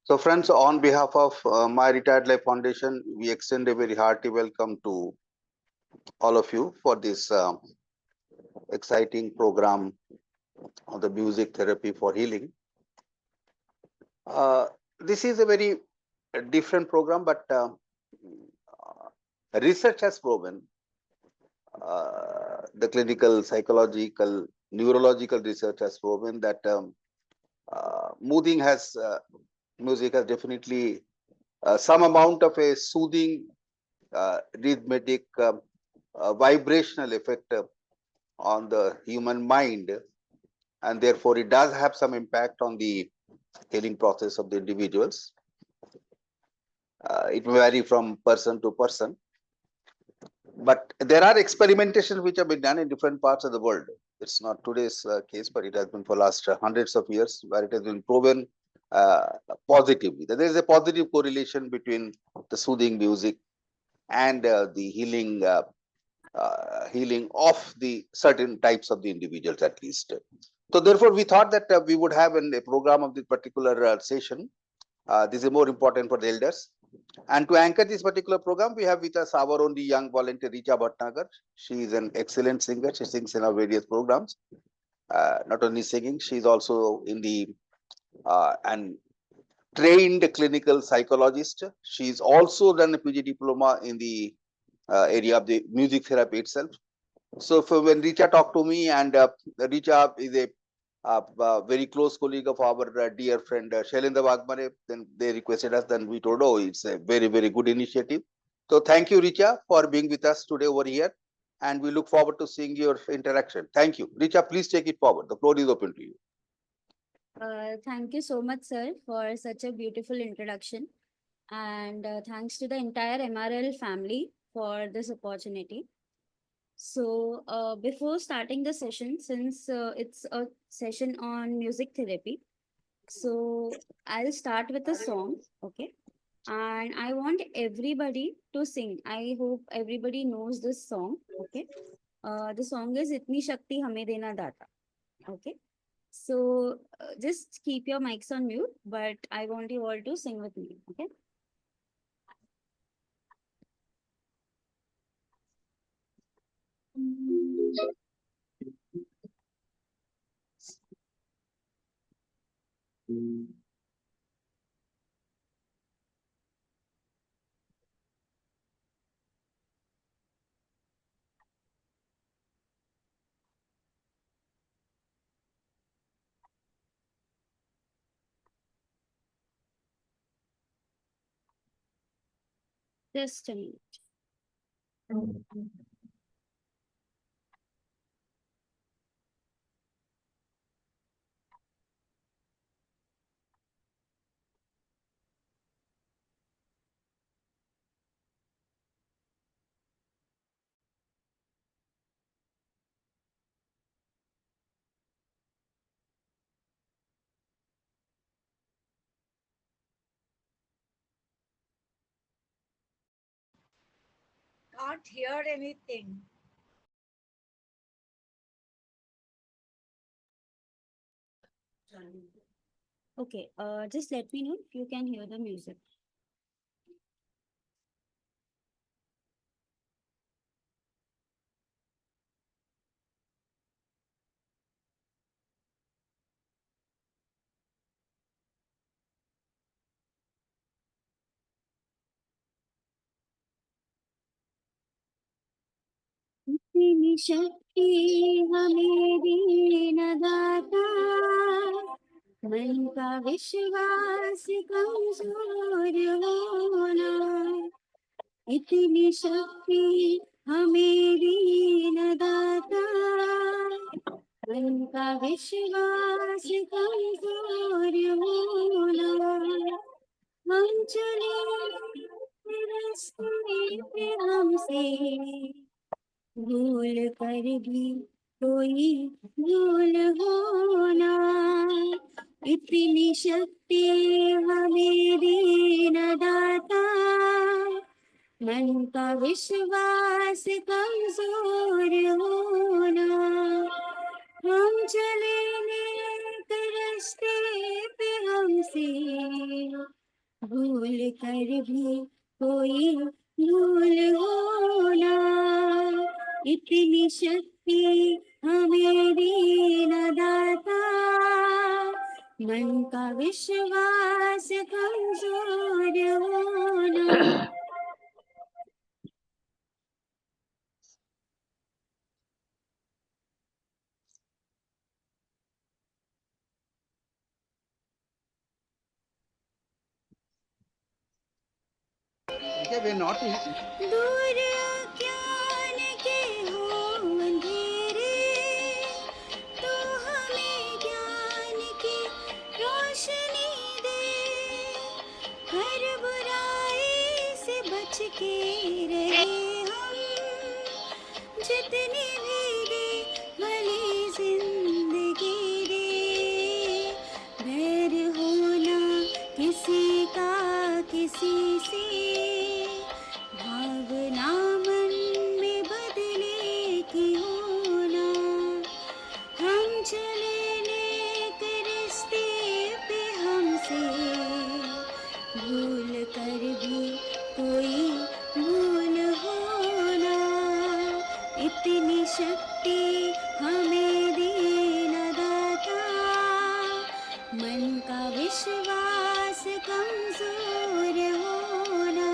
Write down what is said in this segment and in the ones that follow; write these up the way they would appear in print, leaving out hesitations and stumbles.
So, friends, on behalf of My Retired Life Foundation, we extend a very hearty welcome to all of you for this exciting program on the music therapy for healing. Uh, this is a very different program, but research has proven the clinical, psychological, neurological research has proven that moving has music has definitely some amount of a soothing, rhythmic, vibrational effect on the human mind, and therefore it does have some impact on the healing process of the individuals. It may vary from person to person, but there are experimentations which have been done in different parts of the world. It's not today's case, but it has been for last hundreds of years, where it has been proven uh, positively that there is a positive correlation between the soothing music and the healing of the certain types of the individuals, at least. So therefore we thought that we would have a program of this particular session. This is more important for the elders, and to anchor this particular program we have with us our only young volunteer Richa Bhatnagar. She is an excellent singer. She sings in our various programs. Not only singing, she is also in the and trained clinical psychologist. She's also done a PG diploma in the area of the music therapy itself. So when Richa talked to me, and Richa is a very close colleague of our dear friend Shailendra Wagmare, then they requested us, then we told, oh, it's a very, very good initiative. So thank you, Richa, for being with us today over here. And we look forward to seeing your interaction. Thank you. Richa, please take it forward. The floor is open to you. Thank you so much, sir, for such a beautiful introduction. And thanks to the entire MRL family for this opportunity. So, before starting the session, since it's a session on music therapy, so I'll start with a song, okay? And I want everybody to sing. I hope everybody knows this song, okay? The song is Itni Shakti Hame Dena Data, okay? So just keep your mics on mute, but I want you all to sing with me, okay? Just a minute. Can't hear anything. Okay, just let me know if you can hear the music. इतनी शक्ति हमें दीन दाता, मन का विश्वास कमजोर होना। इतनी शक्ति हमें दीन दाता, मन का विश्वास कमजोर होना। हम चले रास्ते पे हमसे भूल कर भी कोई भूल होना। इतनी शक्ति हमें दीन दाता, मन का विश्वास कमजोर होना। हम चले नेक रास्ते पे हमसे भूल कर भी कोई भूल होना, इतनी शक्ति हमें दी न दाता, मन का विश्वास कमजोर होना। दूर अज्ञान के हो अंधेरे, तो हमें ज्ञान की रोशनी दे, हर बुराई से बच के रहे हम, जितनी भी दे भली जिंदगी दे, बैर होना किसी का किसी से, भावना मन में बदले की होना, हम चले नेक रिश्ते पे हमसे, भूल कर भी कोई भूल होना, इतनी शक्ति हमें दी न दाता, मन का विश्वास कमजोर होना।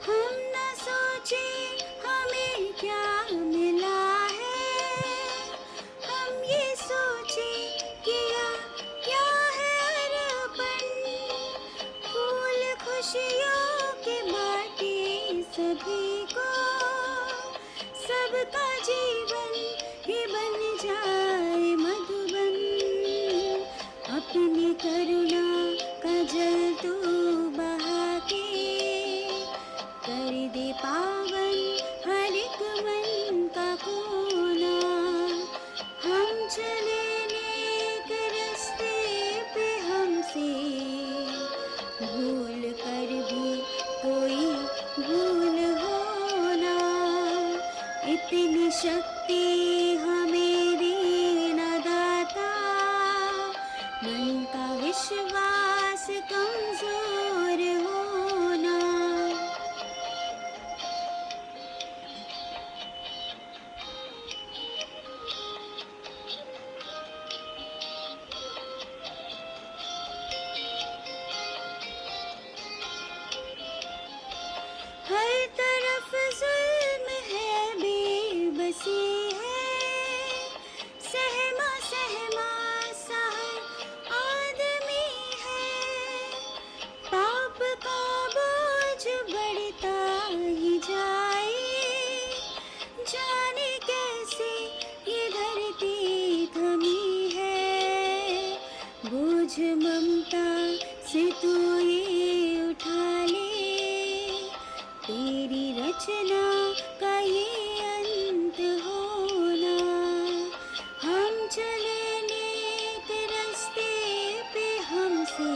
हम न सोचे हमें क्या मिला है, हम ये सोचे किया क्या है अर्पण, फूल खुशियों के बाटे सभी को, सबका जीवन ही बन जाए मधुबन, अपनी करुणा का जल तू बहा के, कर दे पावन हर एक मन का कोना, हम चले नेक रास्ते पे हमसे, भूल कर भी कोई भूल होना, इतनी शक्ति हमें दी न दाता, मन का विश्वास कमजोर होना। हर तरफ जुल्म है, बेबसी है, सहमा सहमा सा हर आदमी है, पाप का बोझ बढ़ता ही जाए, जाने कैसे ये धरती थमी है, बोझ ममता से तू ये उठा ले, तेरी रचना का ये अंत होना, हम चले नेक रास्ते पे हमसे,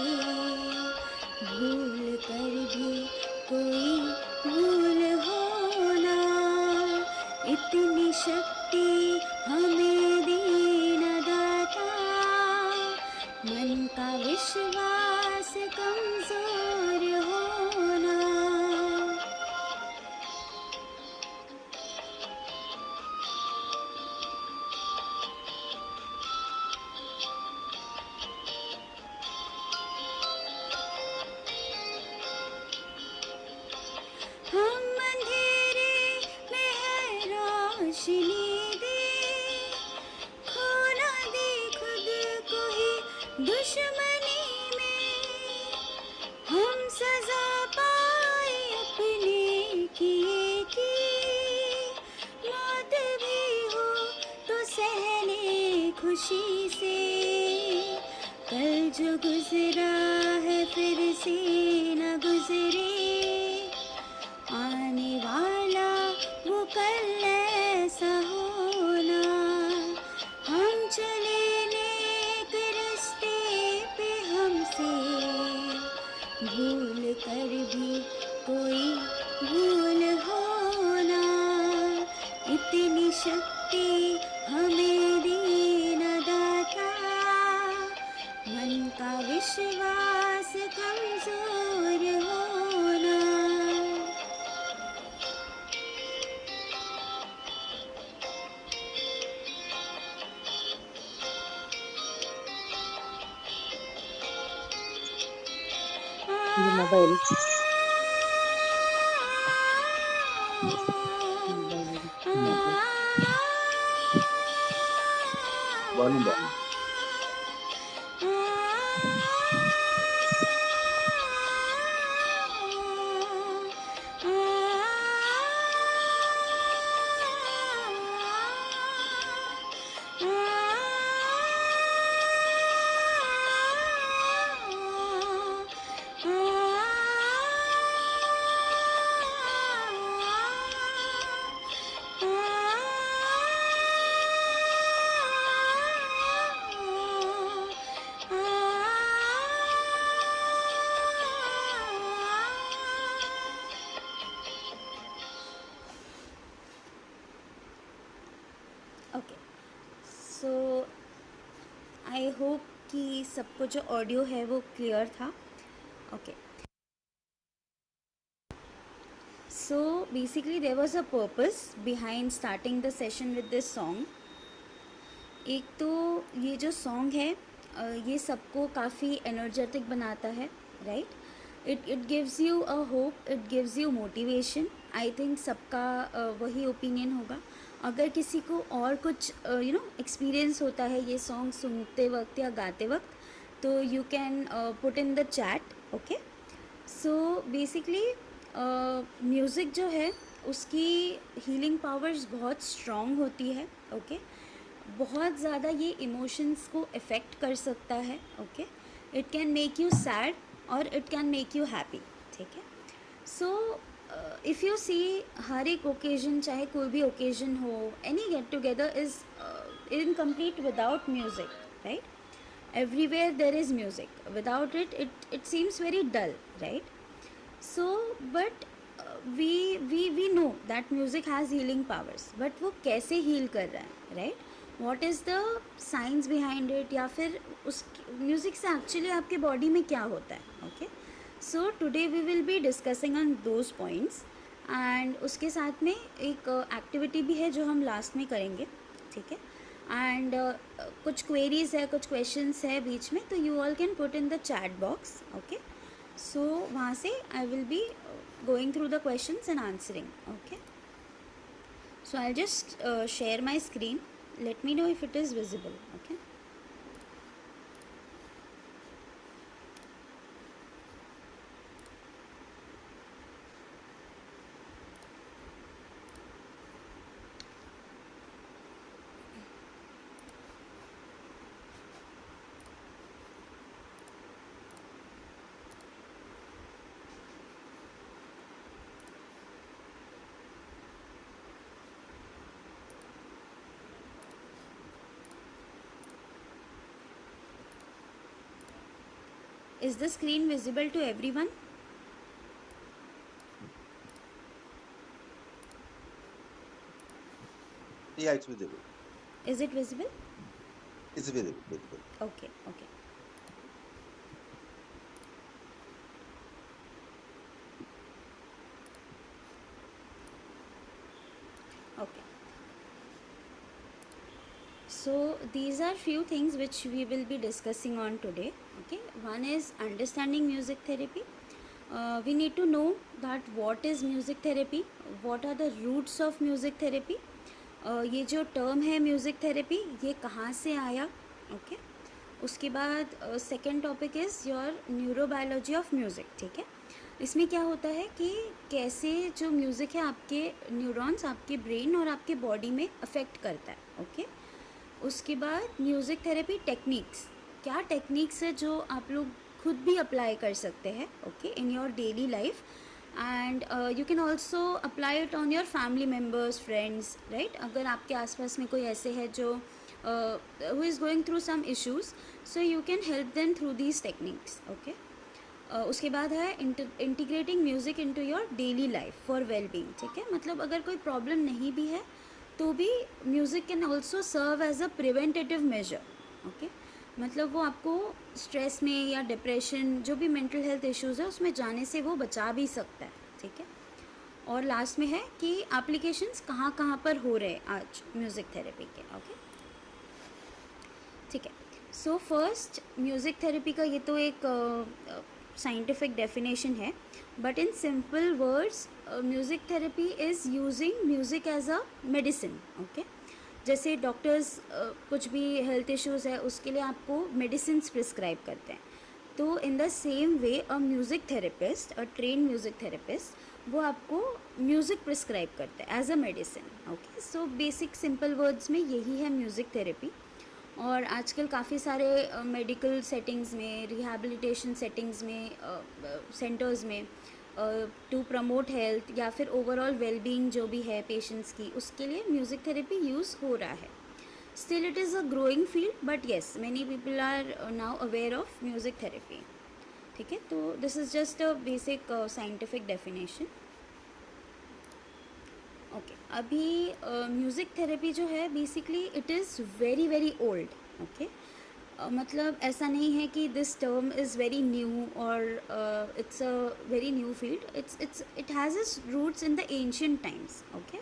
भूल कर भी कोई भूल होना, इतनी शक्ति हमें दी न दाता, मन का विश्वास कमजोर होना। हम अंधेरे में है रोशनी दे, खोना दे खुद को ही दुश्मनी में, हम सजा पाए अपने किए की, मौत भी हो तो सहले खुशी से, कल जो गुजरा है फिर से न गुजरे, आने वाला वो कल ऐसा होना, हम चले नेक रास्ते पे हमसे, भूल कर भी कोई भूल होना, इतनी शक्ति हमें दी न दाता, मन का विश्वास कमजोर होना। Mobile Volume down. Okay, so I hope कि सबको जो ऑडियो है वो क्लियर था. Okay, so basically there was a purpose behind starting the session with this song. एक तो ये जो सॉन्ग है ये सबको काफ़ी एनर्जेटिक बनाता है, right. It gives you a hope, it gives you motivation. I think सबका वही ओपिनियन होगा. अगर किसी को और कुछ एक्सपीरियंस होता है ये सॉन्ग सुनते वक्त या गाते वक्त, तो you can put in the chat. Okay, so basically music जो है उसकी हीलिंग पावर्स बहुत स्ट्रॉन्ग होती है. ओके, बहुत ज़्यादा ये इमोशंस को अफेक्ट कर सकता है. Okay, it can make you sad और it can make you happy. ठीक है, सो इफ़ यू सी हर एक ओकेजन, चाहे कोई भी ओकेजन हो, any get together is incomplete without music, right. everywhere there is music, without it it seems very dull, right. So but we know that music has healing powers, but वो कैसे heal कर रहा है, right. what is the science behind it, या फिर उस music से actually आपके बॉडी में क्या होता है. Okay, so today we will be discussing on those points. And उसके साथ में एक एक्टिविटी भी है जो हम लास्ट में करेंगे. ठीक है, एंड कुछ क्वेरीज है, कुछ क्वेश्चंस है बीच में, तो you all can put in the chat box. Okay, so वहाँ से I will be going through the questions and answering. Okay, so I just share my screen. Let me know if it is visible. Okay, is the screen visible to everyone? Yeah, it's visible. Is it visible? It's visible. Okay, okay. Okay. So these are few things which we will be discussing on today. Okay, one is understanding music therapy. We need to know that what is music therapy, what are the roots of music therapy. ये जो term है music therapy, ये कहाँ से आया. Okay, उसके बाद second topic is your neurobiology of music. ठीक है, इसमें क्या होता है कि कैसे जो म्यूज़िक है आपके न्यूरॉन्स, आपके ब्रेन और आपके बॉडी में अफेक्ट करता है. ओके, उसके बाद म्यूज़िक थेरेपी टेक्निक्स, क्या टेक्निक्स है जो आप लोग खुद भी अप्लाई कर सकते हैं. Okay, in your daily life, and you can also apply it on your family members, friends, right. अगर आपके आसपास में कोई ऐसे है जो who is going through some issues, so you can help them through these techniques. Okay, उसके बाद है integrating music into your daily life for wellbeing, ठीक है। मतलब अगर कोई प्रॉब्लम नहीं भी है तो भी music can also serve as a preventative measure, okay. मतलब वो आपको स्ट्रेस में या डिप्रेशन, जो भी मेंटल हेल्थ इश्यूज़ है उसमें जाने से वो बचा भी सकता है, ठीक है। और लास्ट में है कि एप्लीकेशंस कहाँ कहाँ पर हो रहे हैं आज म्यूज़िक थेरेपी के, ओके, ठीक है। सो फर्स्ट, म्यूज़िक थेरेपी का ये तो एक साइंटिफिक डेफिनेशन है, but in simple words music therapy is using music as a medicine, okay. जैसे डॉक्टर्स कुछ भी हेल्थ इश्यूज़ है उसके लिए आपको मेडिसिन्स प्रिस्क्राइब करते हैं, तो in the same way a music therapist, a train music therapist, वो आपको म्यूज़िक प्रिस्क्राइब करते हैं as a medicine, okay. So basic simple words में यही है म्यूज़िक थेरेपी। और आजकल काफ़ी सारे मेडिकल सेटिंग्स में, रिहैबिलिटेशन सेटिंग्स में, सेंटर्स में, टू प्रमोट हेल्थ या फिर ओवरऑल वेलबींग जो भी है पेशेंट्स की, उसके लिए म्यूज़िक थेरेपी यूज़ हो रहा है। Still it is a growing field, but yes many people are now aware of music therapy, ठीक है। तो this is just a basic scientific definition, okay. अभी म्यूज़िक थेरेपी जो है basically it is very very old, okay. मतलब ऐसा नहीं है कि this term is very new और it's a very new field, it has its roots in the ancient times, okay.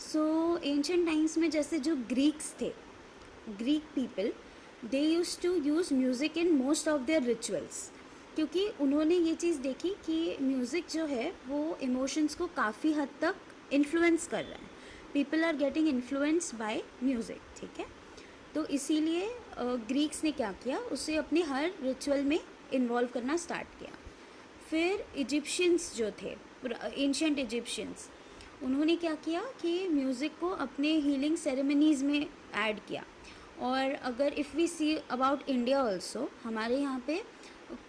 So ancient times में जैसे जो ग्रीक्स थे, Greek people, they use to use music in most of their rituals, क्योंकि उन्होंने ये चीज़ देखी कि म्यूज़िक जो है वो इमोशंस को काफ़ी हद तक इन्फ्लुएंस कर रहा है, people are getting influence by music, ठीक है। तो इसीलिए ग्रीक्स ने क्या किया, उसे अपने हर रिचुअल में इन्वॉल्व करना स्टार्ट किया। फिर इजिप्शियंस जो थे, एंशियंट इजिप्शियंस, उन्होंने क्या किया कि म्यूज़िक को अपने हीलिंग सेरेमनीज़ में ऐड किया। और अगर if we see about India also, हमारे यहाँ पे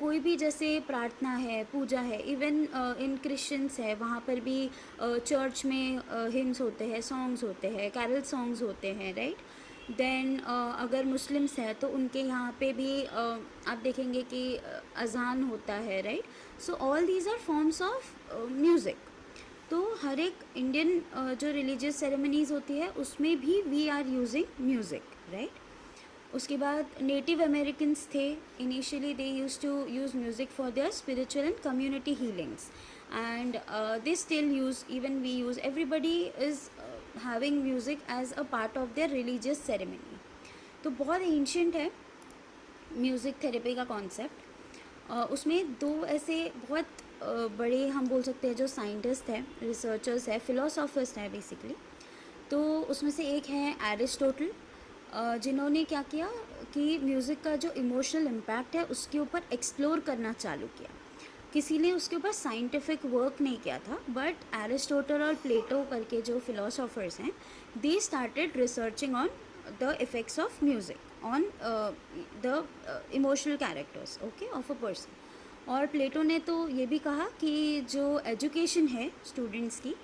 कोई भी जैसे प्रार्थना है, पूजा है, इवन इन क्रिश्चियंस है, वहाँ पर भी चर्च में हिम्स होते हैं, सॉन्ग्स होते हैं, कैरल सॉन्ग्स होते हैं, राइट। देन अगर मुस्लिम्स है तो उनके यहाँ पे भी आप देखेंगे कि अज़ान होता है, right. So all these are forms of music. तो हर एक इंडियन जो रिलीजियस सेरेमनीज़ होती है उसमें भी we are using music, right. उसके बाद नेटिव अमेरिकन्स थे, initially they use to use music for their spiritual and community healings, and they still use, even we use, everybody is having music as a part of their religious ceremony. तो बहुत ancient है music therapy का concept. उसमें दो ऐसे बहुत बड़े हम बोल सकते हैं जो साइंटिस्ट हैं, रिसर्चर्स हैं, फिलोसोफर्स हैं बेसिकली। तो उसमें से एक है एरिस्टोटल, जिन्होंने क्या किया कि म्यूज़िक का जो इमोशनल इम्पैक्ट है उसके ऊपर एक्सप्लोर करना चालू किया। किसी ने उसके ऊपर साइंटिफिक वर्क नहीं किया था, बट एरिस्टोटल और प्लेटो करके जो फिलोसोफर्स हैं, they started researching on the effects of music on the emotional characters, okay, of a person. और प्लेटो ने तो ये भी कहा कि जो एजुकेशन है स्टूडेंट्स की,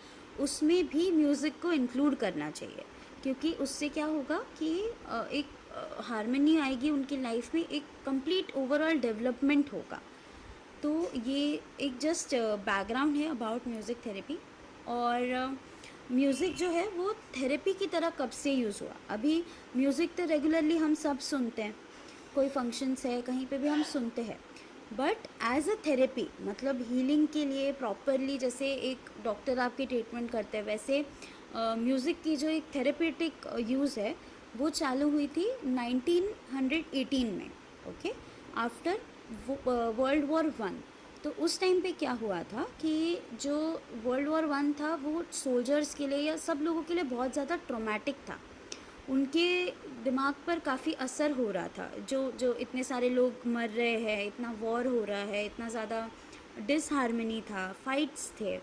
उसमें भी म्यूज़िक को इंक्लूड करना चाहिए, क्योंकि उससे क्या होगा कि एक हारमनी आएगी उनकी लाइफ में, एक कंप्लीट ओवरऑल डेवलपमेंट होगा। तो ये एक जस्ट बैकग्राउंड है अबाउट म्यूज़िक थेरेपी। और म्यूज़िक जो है वो थेरेपी की तरह कब से यूज़ हुआ। अभी म्यूज़िक तो रेगुलरली हम सब सुनते हैं, कोई फंक्शंस है कहीं पे भी हम सुनते हैं, बट एज अ थेरेपी, मतलब हीलिंग के लिए प्रॉपरली, जैसे एक डॉक्टर आपकी ट्रीटमेंट करते हैं, वैसे म्यूज़िक की जो एक थेरेपेटिक यूज़ है वो चालू हुई थी 1918 में, ओके, आफ्टर वर्ल्ड वॉर 1। तो उस टाइम पे क्या हुआ था कि जो वर्ल्ड वॉर 1 था वो सोल्जर्स के लिए या सब लोगों के लिए बहुत ज़्यादा ट्रॉमेटिक था। उनके दिमाग पर काफ़ी असर हो रहा था, जो जो इतने सारे लोग मर रहे हैं, इतना वॉर हो रहा है, इतना ज़्यादा डिसहार्मनी था, फाइट्स थे।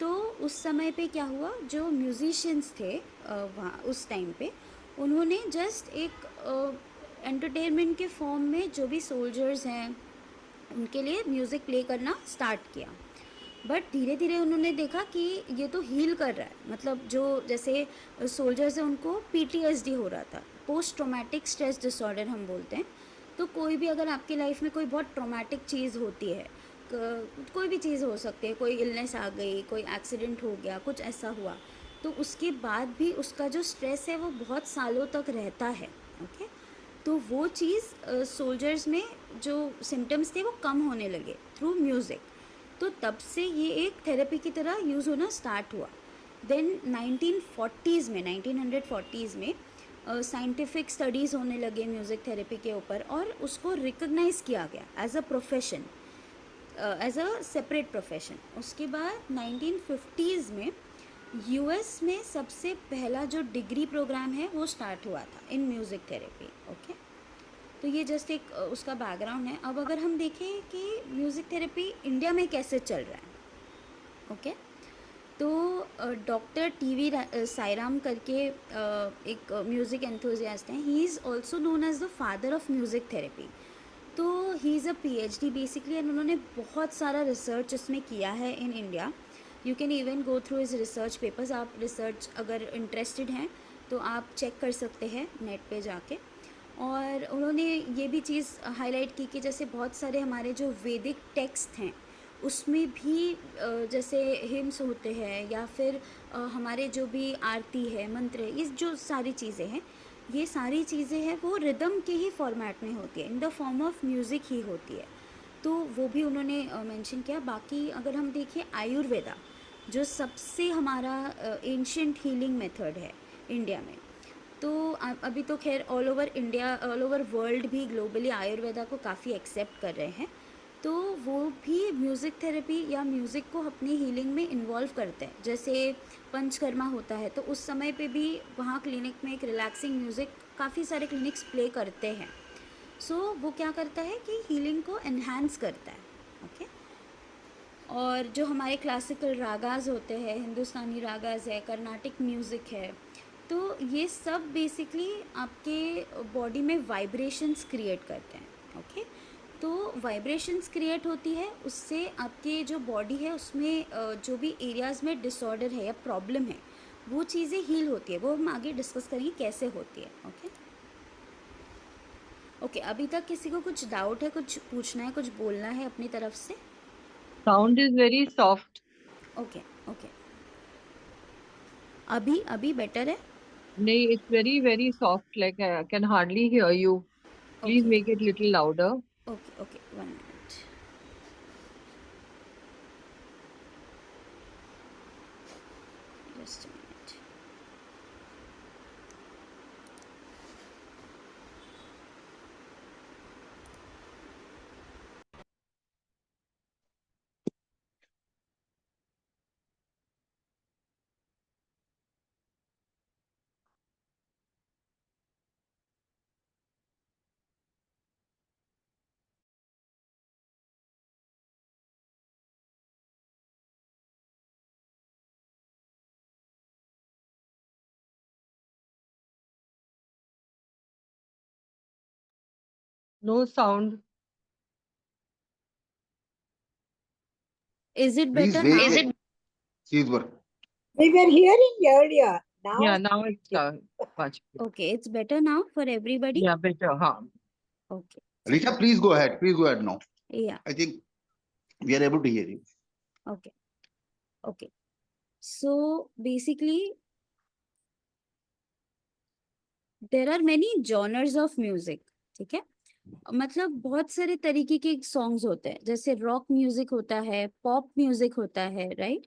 तो उस समय पे क्या हुआ, जो म्यूजिशियंस थे वहाँ उस टाइम पे, उन्होंने जस्ट एक एंटरटेनमेंट के फॉर्म में जो भी सोल्जर्स हैं उनके लिए म्यूज़िक प्ले करना स्टार्ट किया। बट धीरे धीरे उन्होंने देखा कि ये तो हील कर रहा है, मतलब जो जैसे सोल्जर्स हैं उनको PTSD हो रहा था, पोस्ट ट्रॉमेटिक स्ट्रेस डिसऑर्डर हम बोलते हैं। तो कोई भी अगर आपकी लाइफ में कोई बहुत ट्रॉमेटिक चीज़ होती है, कोई भी चीज़ हो सकती है, कोई इलनेस आ गई, कोई एक्सीडेंट हो गया, कुछ ऐसा हुआ, तो उसके बाद भी उसका जो स्ट्रेस है वो बहुत सालों तक रहता है। ओके, तो वो चीज़ सोल्जर्स में जो सिम्टम्स थे वो कम होने लगे थ्रू म्यूज़िक। तो तब से ये एक थेरेपी की तरह यूज़ होना स्टार्ट हुआ। देन 1940s में 1940s में साइंटिफिक स्टडीज़ होने लगे म्यूज़िक थेरेपी के ऊपर, और उसको रिकग्नाइज़ किया गया as a profession, as a separate profession. उसके बाद 1950s में यूएस में सबसे पहला जो डिग्री प्रोग्राम है वो स्टार्ट हुआ था इन म्यूज़िक थेरेपी। ओके, तो ये जस्ट एक उसका बैकग्राउंड है। अब अगर हम देखें कि म्यूज़िक थेरेपी इंडिया में कैसे चल रहा है, ओके, तो डॉक्टर टीवी साईराम करके एक म्यूज़िक एंथुजियास्ट हैं। He is also known as the father of music therapy. तो he is a PhD basically, and उन्होंने बहुत सारा रिसर्च इसमें किया है in India. You can even go through his research papers. आप रिसर्च अगर इंटरेस्टेड हैं तो आप चेक कर सकते हैं नेट पे जाके। और उन्होंने ये भी चीज़ हाईलाइट की कि जैसे बहुत सारे हमारे जो वैदिक टेक्स्ट हैं उसमें भी जैसे हिम्स होते हैं, या फिर हमारे जो भी आरती है, मंत्र है, ये जो सारी चीज़ें हैं, ये सारी चीज़ें हैं वो रिदम के ही फॉर्मेट में होती है, in the form of music ही होती है। तो वो भी उन्होंने मेंशन किया। बाकी अगर हम देखें आयुर्वेदा, जो सबसे हमारा एंशियंट हीलिंग मेथड है इंडिया में, तो अभी तो खैर all over India, all over world भी ग्लोबली आयुर्वेदा को काफ़ी एक्सेप्ट कर रहे हैं। तो वो भी म्यूज़िक थेरेपी या म्यूज़िक को अपनी हीलिंग में इन्वॉल्व करते हैं। जैसे पंचकर्मा होता है तो उस समय पे भी वहाँ क्लिनिक में एक रिलैक्सिंग म्यूज़िक काफ़ी सारे क्लिनिक्स प्ले करते हैं। सो वो क्या करता है कि हीलिंग को एनहांस करता है। ओके, और जो हमारे क्लासिकल रागाज़ होते हैं, हिंदुस्तानी रागाज़ है, कर्नाटिक म्यूज़िक है, तो ये सब बेसिकली आपके बॉडी में वाइब्रेशंस क्रिएट करते हैं। ओके, तो वाइब्रेशंस क्रिएट होती है, उससे आपके जो बॉडी है उसमें जो भी एरियाज़ में डिसऑर्डर है या प्रॉब्लम है वो चीज़ें हील होती है। वो हम आगे डिस्कस करेंगे कैसे होती है। ओके ओके, अभी तक किसी को कुछ डाउट है, कुछ पूछना है, कुछ बोलना है अपनी तरफ से? Sound is very soft. Okay okay, अभी अभी बेटर है? No, it's very, very soft. Like I can hardly hear you. Please okay make it little louder. Okay okay, 1 minute. Just a minute. No sound. Is it Please better wait. now? Wait. She is working. We were hearing earlier. Now Yeah, now it's much. Okay, it's better now for everybody? Yeah, better. Huh? Okay, Risha, please go ahead. Please go ahead now. yeah, I think we are able to hear you. okay, okay. So basically, there are many genres of music, ठीक है? मतलब बहुत सारे तरीके के songs होते हैं, जैसे रॉक म्यूजिक होता है, पॉप म्यूजिक होता है, राइट?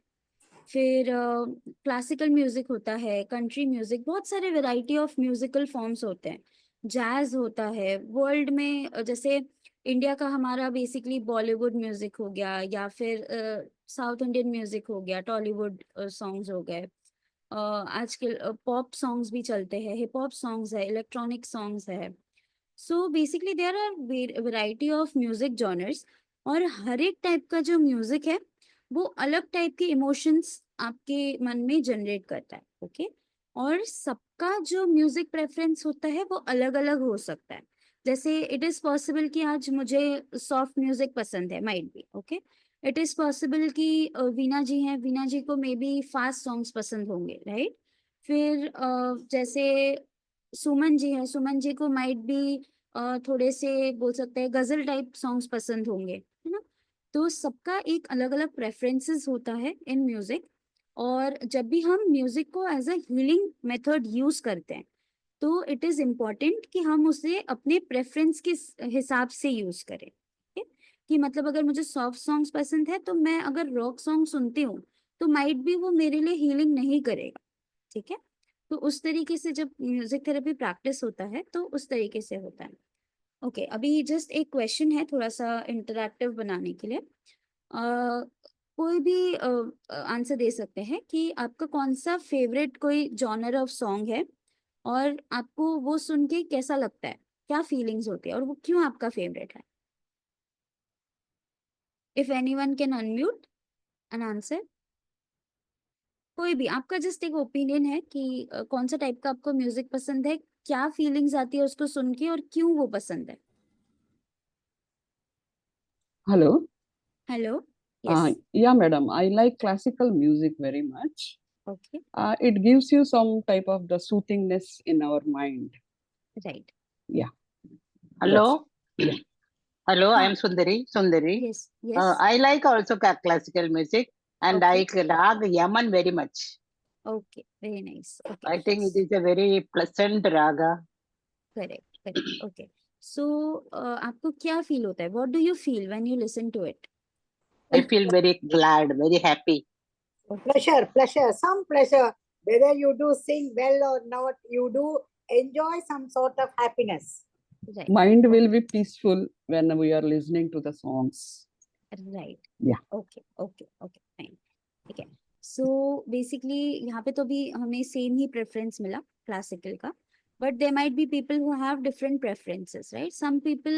फिर क्लासिकल म्यूजिक होता है, कंट्री म्यूजिक, बहुत सारे वैरायटी ऑफ म्यूजिकल फॉर्म्स होते हैं। जैज होता है वर्ल्ड में, जैसे इंडिया का हमारा बेसिकली बॉलीवुड म्यूजिक हो गया, या फिर साउथ इंडियन म्यूजिक हो गया, टॉलीवुड सॉन्ग्स हो गए। आजकल पॉप सॉन्ग्स भी चलते हैं, हिप हॉप सॉन्ग्स है, इलेक्ट्रॉनिक सॉन्ग्स है। So basically there are variety of music genres, और हर एक टाइप का जो म्यूजिक है वो अलग टाइप के इमोशंस आपके मन में जनरेट करता है। ओके, और सबका जो म्यूजिक प्रेफरेंस होता है वो अलग अलग हो सकता है। जैसे इट इज पॉसिबल कि आज मुझे सॉफ्ट म्यूजिक पसंद है, might be okay. It is possible कि वीना जी हैं, वीना जी को मे बी फास्ट सॉन्ग्स पसंद होंगे, राइट? फिर जैसे सुमन जी है, सुमन जी को माइट बी थोड़े से बोल सकते हैं गजल टाइप सॉन्ग्स पसंद होंगे, है ना। तो सबका एक अलग अलग प्रेफरेंसेस होता है इन म्यूजिक। और जब भी हम म्यूजिक को as a healing method use करते हैं तो इट इज इम्पॉर्टेंट कि हम उसे अपने प्रेफरेंस के हिसाब से यूज करें, ठीक है। कि मतलब अगर मुझे सॉफ्ट सॉन्ग्स पसंद है तो मैं अगर रॉक सॉन्ग सुनती हूँ तो माइट भी वो मेरे लिए हीलिंग नहीं करेगा, ठीक है। तो उस तरीके से जब म्यूजिक थेरेपी प्रैक्टिस होता है तो उस तरीके से होता है। ओके, अभी जस्ट एक क्वेश्चन है थोड़ा सा इंटरैक्टिव बनाने के लिए। कोई भी आंसर दे सकते हैं कि आपका कौन सा फेवरेट कोई जॉनर ऑफ सॉन्ग है और आपको वो सुन के कैसा लगता है, क्या फीलिंग्स होती है और वो क्यों आपका फेवरेट है। If anyone can unmute an answer. कोई भी आपका जस्ट एक ओपिनियन है कि कौन सा टाइप का आपको म्यूजिक पसंद है, क्या फीलिंग्स आती है उसको सुन के और क्यों वो पसंद है। Hello. Hello, yes, Yeah, madam. I like classical music very much. Okay, It gives you some type of the soothingness in our mind. Right, Yeah. Hello, Yeah. hello. I am हाँ, Sundari. Sundari. Yes yes, I like also classical music, and I Okay. like Rag Yaman very much. Okay, very nice, okay, I think it is a very pleasant raga. Correct correct, okay. So आपको क्या feel होता है, what do you feel when you listen to it. I feel very glad, very happy. Pleasure, pleasure, some pleasure. Whether you do sing well or not, you do enjoy some sort of happiness. Right Mind will be peaceful when we are listening to the songs. Right, Yeah. Okay okay okay, fine, ठीक है। So basically यहाँ पे तो भी हमें same ही preference मिला classical का, but there might be people who have different preferences, right. Some people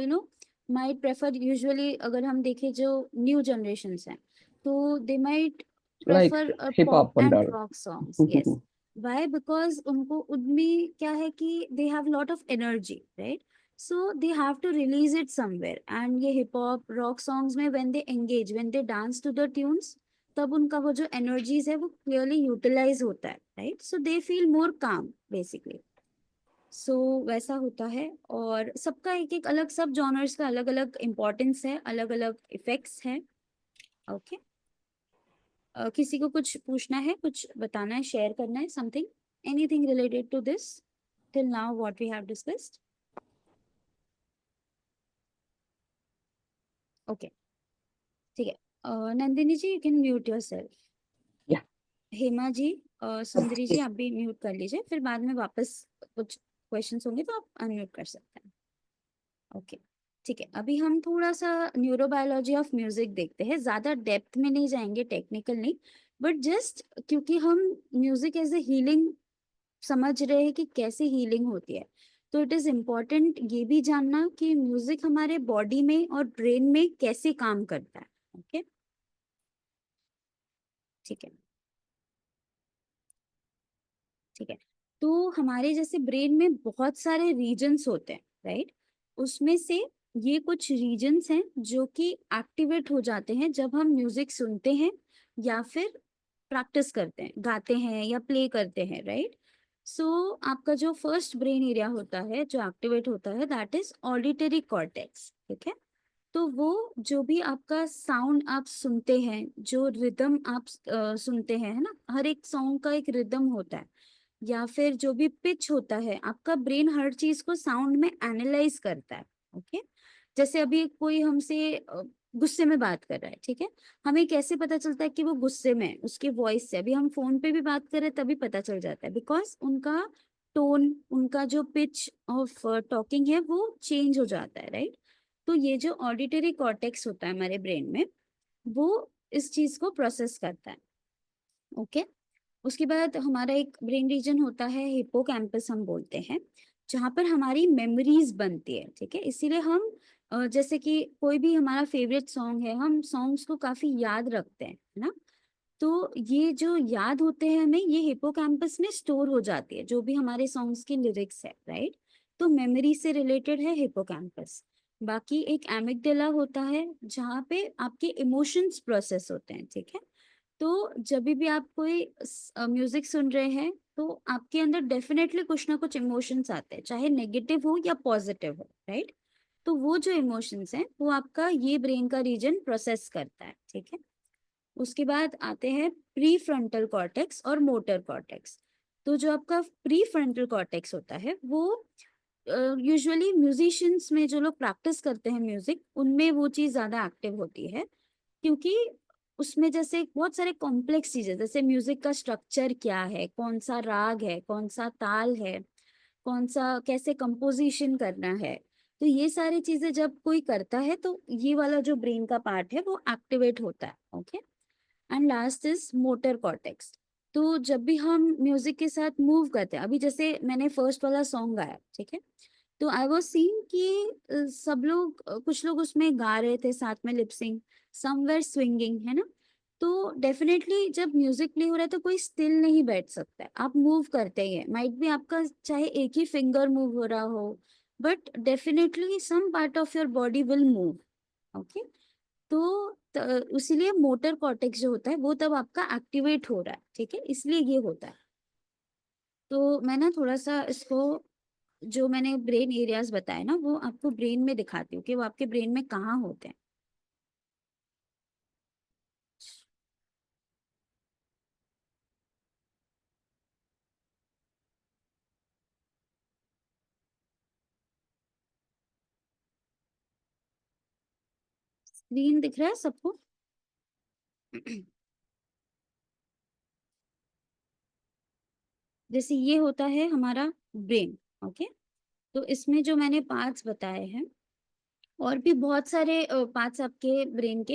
you know might prefer, usually अगर हम देखें जो न्यू जनरेशन्स हैं तो they might Like prefer hip pop hop and and all. Rock songs, yes. Why? Because उनको उनमें क्या है कि they have lot of energy, right? So they have to release it somewhere. And ये hip hop, rock songs में when they engage, when they dance to the tunes, तब उनका वो जो energies है वो clearly utilize होता है, right? So they feel more calm basically. So वैसा होता है। और सबका एक एक अलग, सब genres का अलग अलग importance है, अलग अलग effects है, okay? किसी को कुछ पूछना है, कुछ बताना है, शेयर करना है, something, anything related to this till now what we have discussed. Okay, ठीक है। Nandini ji, you can mute yourself. Yeah. Hema ji, Sundari ji, आप भी म्यूट कर लीजिए, फिर बाद में वापस कुछ क्वेश्चंस होंगे तो आप अनम्यूट कर सकते हैं। ओके, ठीक है। अभी हम थोड़ा सा न्यूरोबायोलॉजी ऑफ म्यूजिक देखते हैं, ज्यादा डेप्थ में नहीं जाएंगे, टेक्निकल नहीं, बट जस्ट क्योंकि हम म्यूजिक एज ए हीलिंग समझ रहे हैं कि कैसे हीलिंग होती है, तो इट इज इम्पोर्टेंट ये भी जानना कि म्यूजिक हमारे बॉडी में और ब्रेन में कैसे काम करता है। ओके, ठीक है, ठीक है। तो हमारे जैसे ब्रेन में बहुत सारे रीजन्स होते हैं, राइट। उसमें से ये कुछ रीजन्स हैं जो कि एक्टिवेट हो जाते हैं जब हम म्यूजिक सुनते हैं या फिर प्रैक्टिस करते हैं, गाते हैं या प्ले करते हैं, राइट। सो आपका जो फर्स्ट ब्रेन एरिया होता है जो एक्टिवेट होता है, दैट इज ऑडिटरी कॉर्टेक्स, ठीक है। तो वो जो भी आपका साउंड आप सुनते हैं, जो रिदम आप सुनते हैं, है ना, हर एक सॉन्ग का एक रिदम होता है, या फिर जो भी पिच होता है, आपका ब्रेन हर चीज को साउंड में एनालाइज करता है, ओके। जैसे अभी कोई हमसे गुस्से में बात कर रहा है, ठीक है, हमें कैसे पता चलता है कि वो गुस्से में है, उसकी वॉइस से। अभी हम फोन पे भी बात कर रहे हैं तभी पता चल जाता है, बिकॉज उनका टोन, उनका जो पिच ऑफ टॉकिंग है वो चेंज हो जाता है, राइट। तो ये जो ऑडिटरी कॉर्टेक्स होता है हमारे ब्रेन में, वो इस चीज को प्रोसेस करता है, ओके। उसके बाद हमारा एक ब्रेन रीजन होता है हिप्पोकैम्पस, हम बोलते हैं, जहाँ पर हमारी मेमोरीज बनती है, ठीक है। इसीलिए हम जैसे कि कोई भी हमारा फेवरेट सॉन्ग है, हम सॉन्ग्स को काफी याद रखते हैं, है ना। तो ये जो याद होते हैं हमें, ये हिप्पोकैम्पस में स्टोर हो जाती है, जो भी हमारे सॉन्ग्स की लिरिक्स है, राइट। तो मेमोरी से रिलेटेड है हिप्पोकैम्पस। बाकी एक एमिगडाला होता है जहाँ पे आपके इमोशंस प्रोसेस होते हैं, ठीक है। तो जब भी आप कोई म्यूजिक सुन रहे हैं तो आपके अंदर डेफिनेटली कुछ ना कुछ इमोशंस आते हैं, चाहे नेगेटिव हो या पॉजिटिव हो, राइट? तो वो जो इमोशंस हैं वो आपका ये ब्रेन का रीजन प्रोसेस करता है, ठीक है? उसके बाद आते हैं प्री फ्रंटल कॉर्टेक्स और मोटर कॉर्टेक्स। तो जो आपका प्री फ्रंटल कॉर्टेक्स होता है वो यूजुअली म्यूजिशियंस में जो लोग प्रैक्टिस करते हैं म्यूजिक, उनमें वो चीज़ ज़्यादा एक्टिव होती है, क्योंकि उसमें जैसे बहुत सारे कॉम्प्लेक्स चीजें, जैसे म्यूजिक का स्ट्रक्चर क्या है, कौन सा राग है, कौन सा ताल है, कौन सा कैसे कंपोजिशन करना है, तो ये सारी चीजें जब कोई करता है तो ये वाला जो ब्रेन का पार्ट है वो एक्टिवेट होता है, okay? And last is motor cortex. तो जब भी हम म्यूजिक के साथ मूव करते हैं, अभी जैसे मैंने फर्स्ट वाला सॉन्ग गाया, ठीक है, तो आई वाज सीइंग कि सब लोग कुछ लोग उसमें गा रहे थे साथ में लिपसिंग, समवेयर स्विंगिंग, है ना? तो डेफिनेटली जब म्यूजिक प्ले हो रहा है तो कोई स्टिल नहीं बैठ सकता है, आप मूव करते ही है, माइट भी आपका चाहे एक ही फिंगर मूव हो रहा हो, but definitely some part of your body will move, okay? तो इसीलिए मोटर कॉर्टेक्स जो होता है वो तब आपका एक्टिवेट हो रहा है, ठीक है, इसलिए ये होता है। तो मैं ना थोड़ा सा इसको, जो मैंने ब्रेन एरियाज बताए ना, वो आपको ब्रेन में दिखाती हूँ कि वो आपके ब्रेन में कहाँ होते हैं। स्क्रीन दिख रहा है सबको? जैसे ये होता है हमारा ब्रेन, ओके? तो इसमें जो मैंने पार्ट्स बताए हैं, और भी बहुत सारे पार्ट्स आपके ब्रेन के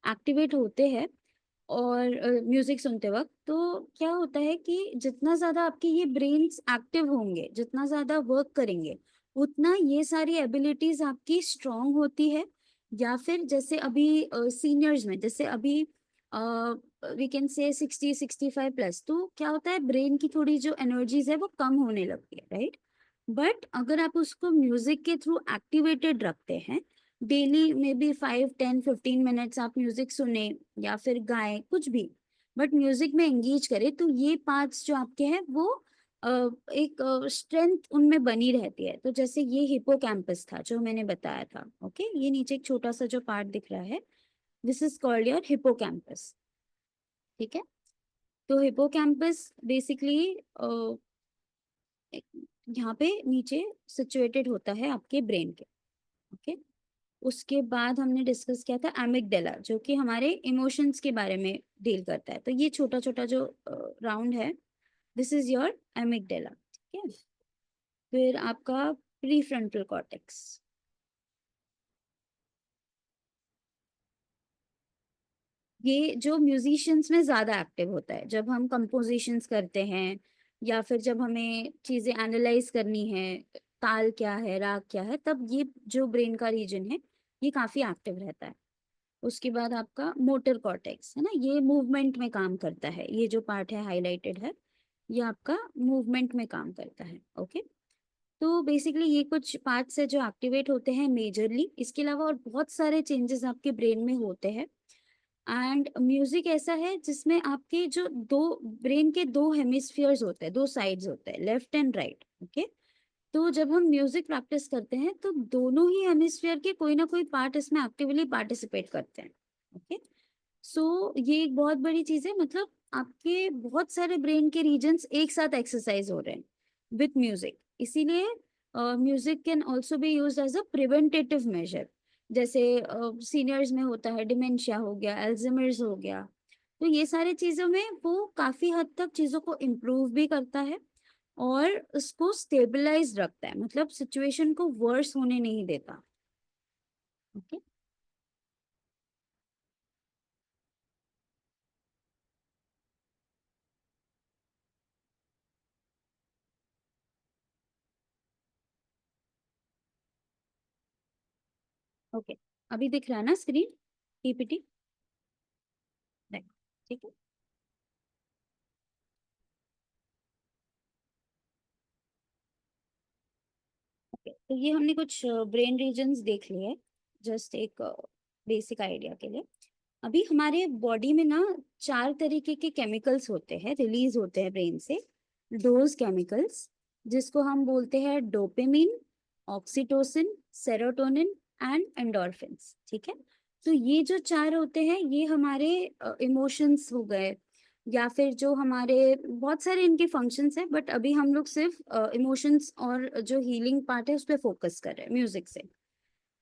एक्टिवेट होते हैं, और म्यूजिक सुनते वक्त तो क्या होता है कि जितना ज्यादा आपके ये ब्रेन्स एक्टिव होंगे, जितना ज्यादा वर्क करेंगे, उतना ये सारी एबिलिटीज आपकी स्ट्रांग होती है। या फिर जैसे अभी सीनियर्स में, जैसे अभी वी कैन से 60-65 प्लस, तो क्या होता है, ब्रेन की थोड़ी जो एनर्जीज है वो कम होने लगती है, राइट? बट अगर आप उसको म्यूजिक के थ्रू एक्टिवेटेड रखते हैं, डेली में भी 5-10-15 मिनट्स आप म्यूजिक सुने या फिर गाएं कुछ भी, बट म्यूजिक में एंगेज करें, तो ये पार्ट्स जो आपके हैं वो एक स्ट्रेंथ उनमें बनी रहती है। तो जैसे ये हिपोकैम्पस था जो मैंने बताया था, ओके? ये नीचे एक छोटा सा जो पार्ट दिख रहा है, this is called your hippocampus, ठीक है? तो हिपोकैम्पस बेसिकली यहाँ पे नीचे सिचुएटेड होता है आपके ब्रेन के, ओके? उसके बाद हमने डिस्कस किया था एमिगडाला, जो कि हमारे इमोशंस के बारे में डील करता है। तो ये छोटा छोटा जो राउंड है, दिस इज योर एमिगडाला, ठीक है? फिर आपका प्रीफ्रंटल कॉर्टेक्स, ये जो म्यूजिशियंस में ज्यादा एक्टिव होता है, जब हम कंपोजिशंस करते हैं या फिर जब हमें चीजें एनालाइज करनी है, ताल क्या है, राग क्या है, तब ये जो ब्रेन का रीजन है ये काफी एक्टिव रहता है। उसके बाद आपका मोटर कॉर्टेक्स है ना, ये मूवमेंट में काम करता है, ये जो पार्ट है हाईलाइटेड है, ये आपका मूवमेंट में काम करता है, ओके? तो बेसिकली ये कुछ पार्ट्स है जो एक्टिवेट होते हैं मेजरली, इसके अलावा और बहुत सारे चेंजेस आपके ब्रेन में होते हैं। एंड म्यूजिक ऐसा है जिसमें आपके जो दो ब्रेन के दो हेमिस्फीयर्स होते हैं, दो साइड्स होते हैं, लेफ्ट एंड राइट, ओके? तो जब हम म्यूजिक प्रैक्टिस करते हैं तो दोनों ही हेमिस्फीयर के कोई ना कोई पार्ट इसमें एक्टिवली पार्टिसिपेट करते हैं, ओके? सो ये एक बहुत बड़ी चीज है, मतलब आपके बहुत सारे ब्रेन के रीजन्स एक साथ एक्सरसाइज हो रहे हैं विथ म्यूजिक, इसीलिए music can also be use as a preventative measure. जैसे सीनियर्स में होता है डिमेंशिया हो गया, अल्जाइमर्स हो गया, तो ये सारी चीजों में वो काफी हद तक चीजों को इम्प्रूव भी करता है और उसको स्टेबलाइज रखता है, मतलब सिचुएशन को वर्स होने नहीं देता, ओके? ओके, अभी दिख रहा है ना स्क्रीन, पीपीटी? राइट, ठीक है। ओके, तो ये हमने कुछ ब्रेन रीजन्स देख लिए, जस्ट एक बेसिक आइडिया के लिए। अभी हमारे बॉडी में ना 4 तरीके के केमिकल्स होते हैं, रिलीज होते हैं ब्रेन से, डोज केमिकल्स, जिसको हम बोलते हैं dopamine, oxytocin, serotonin and endorphins. ठीक है, तो ये जो 4 होते हैं ये हमारे इमोशंस हो गए, या फिर जो हमारे बहुत सारे इनके फंक्शंस हैं, बट अभी हम लोग सिर्फ इमोशंस और जो हीलिंग पार्ट है उस पर फोकस कर रहे हैं म्यूजिक से।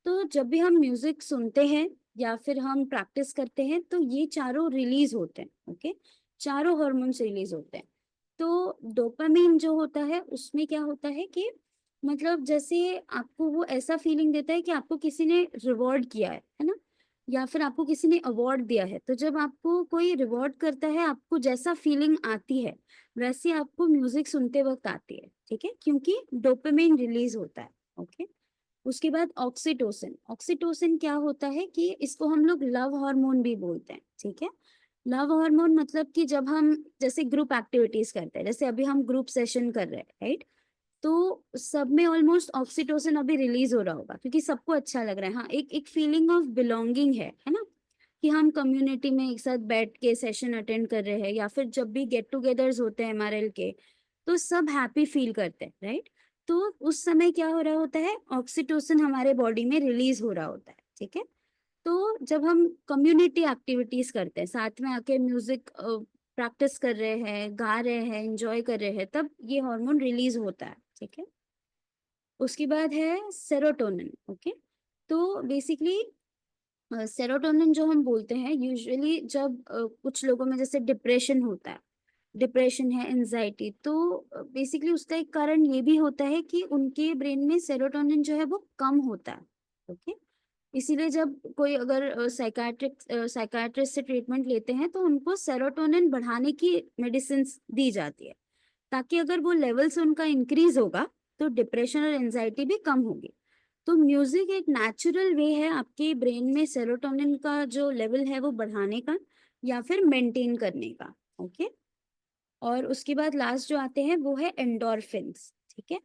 तो जब भी हम म्यूजिक सुनते हैं या फिर हम प्रैक्टिस करते हैं तो ये चारों रिलीज होते हैं। ओके, चारों हार्मोन्स रिलीज होते हैं। तो डोपामिन जो होता है उसमें क्या होता है कि मतलब जैसे आपको वो ऐसा फीलिंग देता है कि आपको किसी ने रिवॉर्ड किया है ना, या फिर आपको किसी ने अवार्ड दिया है। तो जब आपको कोई रिवॉर्ड करता है, आपको जैसा फीलिंग आती है वैसे आपको म्यूजिक सुनते वक्त आती है। ठीक है, क्योंकि डोपामिन रिलीज होता है। ओके, उसके बाद ऑक्सीटोसिन। ऑक्सीटोसिन क्या होता है कि इसको हम लोग लव हार्मोन भी बोलते हैं। ठीक है, लव हार्मोन मतलब कि जब हम जैसे ग्रुप एक्टिविटीज करते हैं, जैसे अभी हम ग्रुप सेशन कर रहे हैं, राइट, तो सब में ऑलमोस्ट ऑक्सीटोसिन अभी रिलीज हो रहा होगा क्योंकि सबको अच्छा लग रहा है। हाँ, एक एक फीलिंग ऑफ बिलोंगिंग है ना, कि हम कम्युनिटी में एक साथ बैठ के सेशन अटेंड कर रहे हैं, या फिर जब भी गेट टुगेदर्स होते हैं एमआरएल के, तो सब हैप्पी फील करते हैं, राइट। तो उस समय क्या हो रहा होता है, ऑक्सीटोसिन हमारे बॉडी में रिलीज हो रहा होता है। ठीक है, तो जब हम कम्युनिटी एक्टिविटीज करते हैं, साथ में आके म्यूजिक प्रैक्टिस कर रहे हैं, गा रहे हैं, एंजॉय कर रहे हैं, तब ये हार्मोन रिलीज होता है। ठीक है, उसके बाद है सेरोटोनिन। ओके, तो बेसिकली सेरोटोनिन जो हम बोलते हैं यूजुअली जब कुछ लोगों में जैसे डिप्रेशन होता है, डिप्रेशन है, एंजाइटी, तो बेसिकली उसका एक कारण ये भी होता है कि उनके ब्रेन में सेरोटोनिन जो है वो कम होता है। ओके, इसीलिए जब कोई अगर साइकाट्रिस्ट से ट्रीटमेंट लेते हैं तो उनको सेरोटोनिन बढ़ाने की मेडिसिन दी जाती है, ताकि अगर वो लेवल से उनका इंक्रीज होगा तो डिप्रेशन और एंजाइटी भी कम होगी। तो म्यूजिक एक नेचुरल वे है आपके ब्रेन में सेरोटोनिन का जो लेवल है वो बढ़ाने का या फिर मेंटेन करने का। ओके, और उसके बाद लास्ट जो आते हैं वो है एंडोर्फिन्स। ठीक है,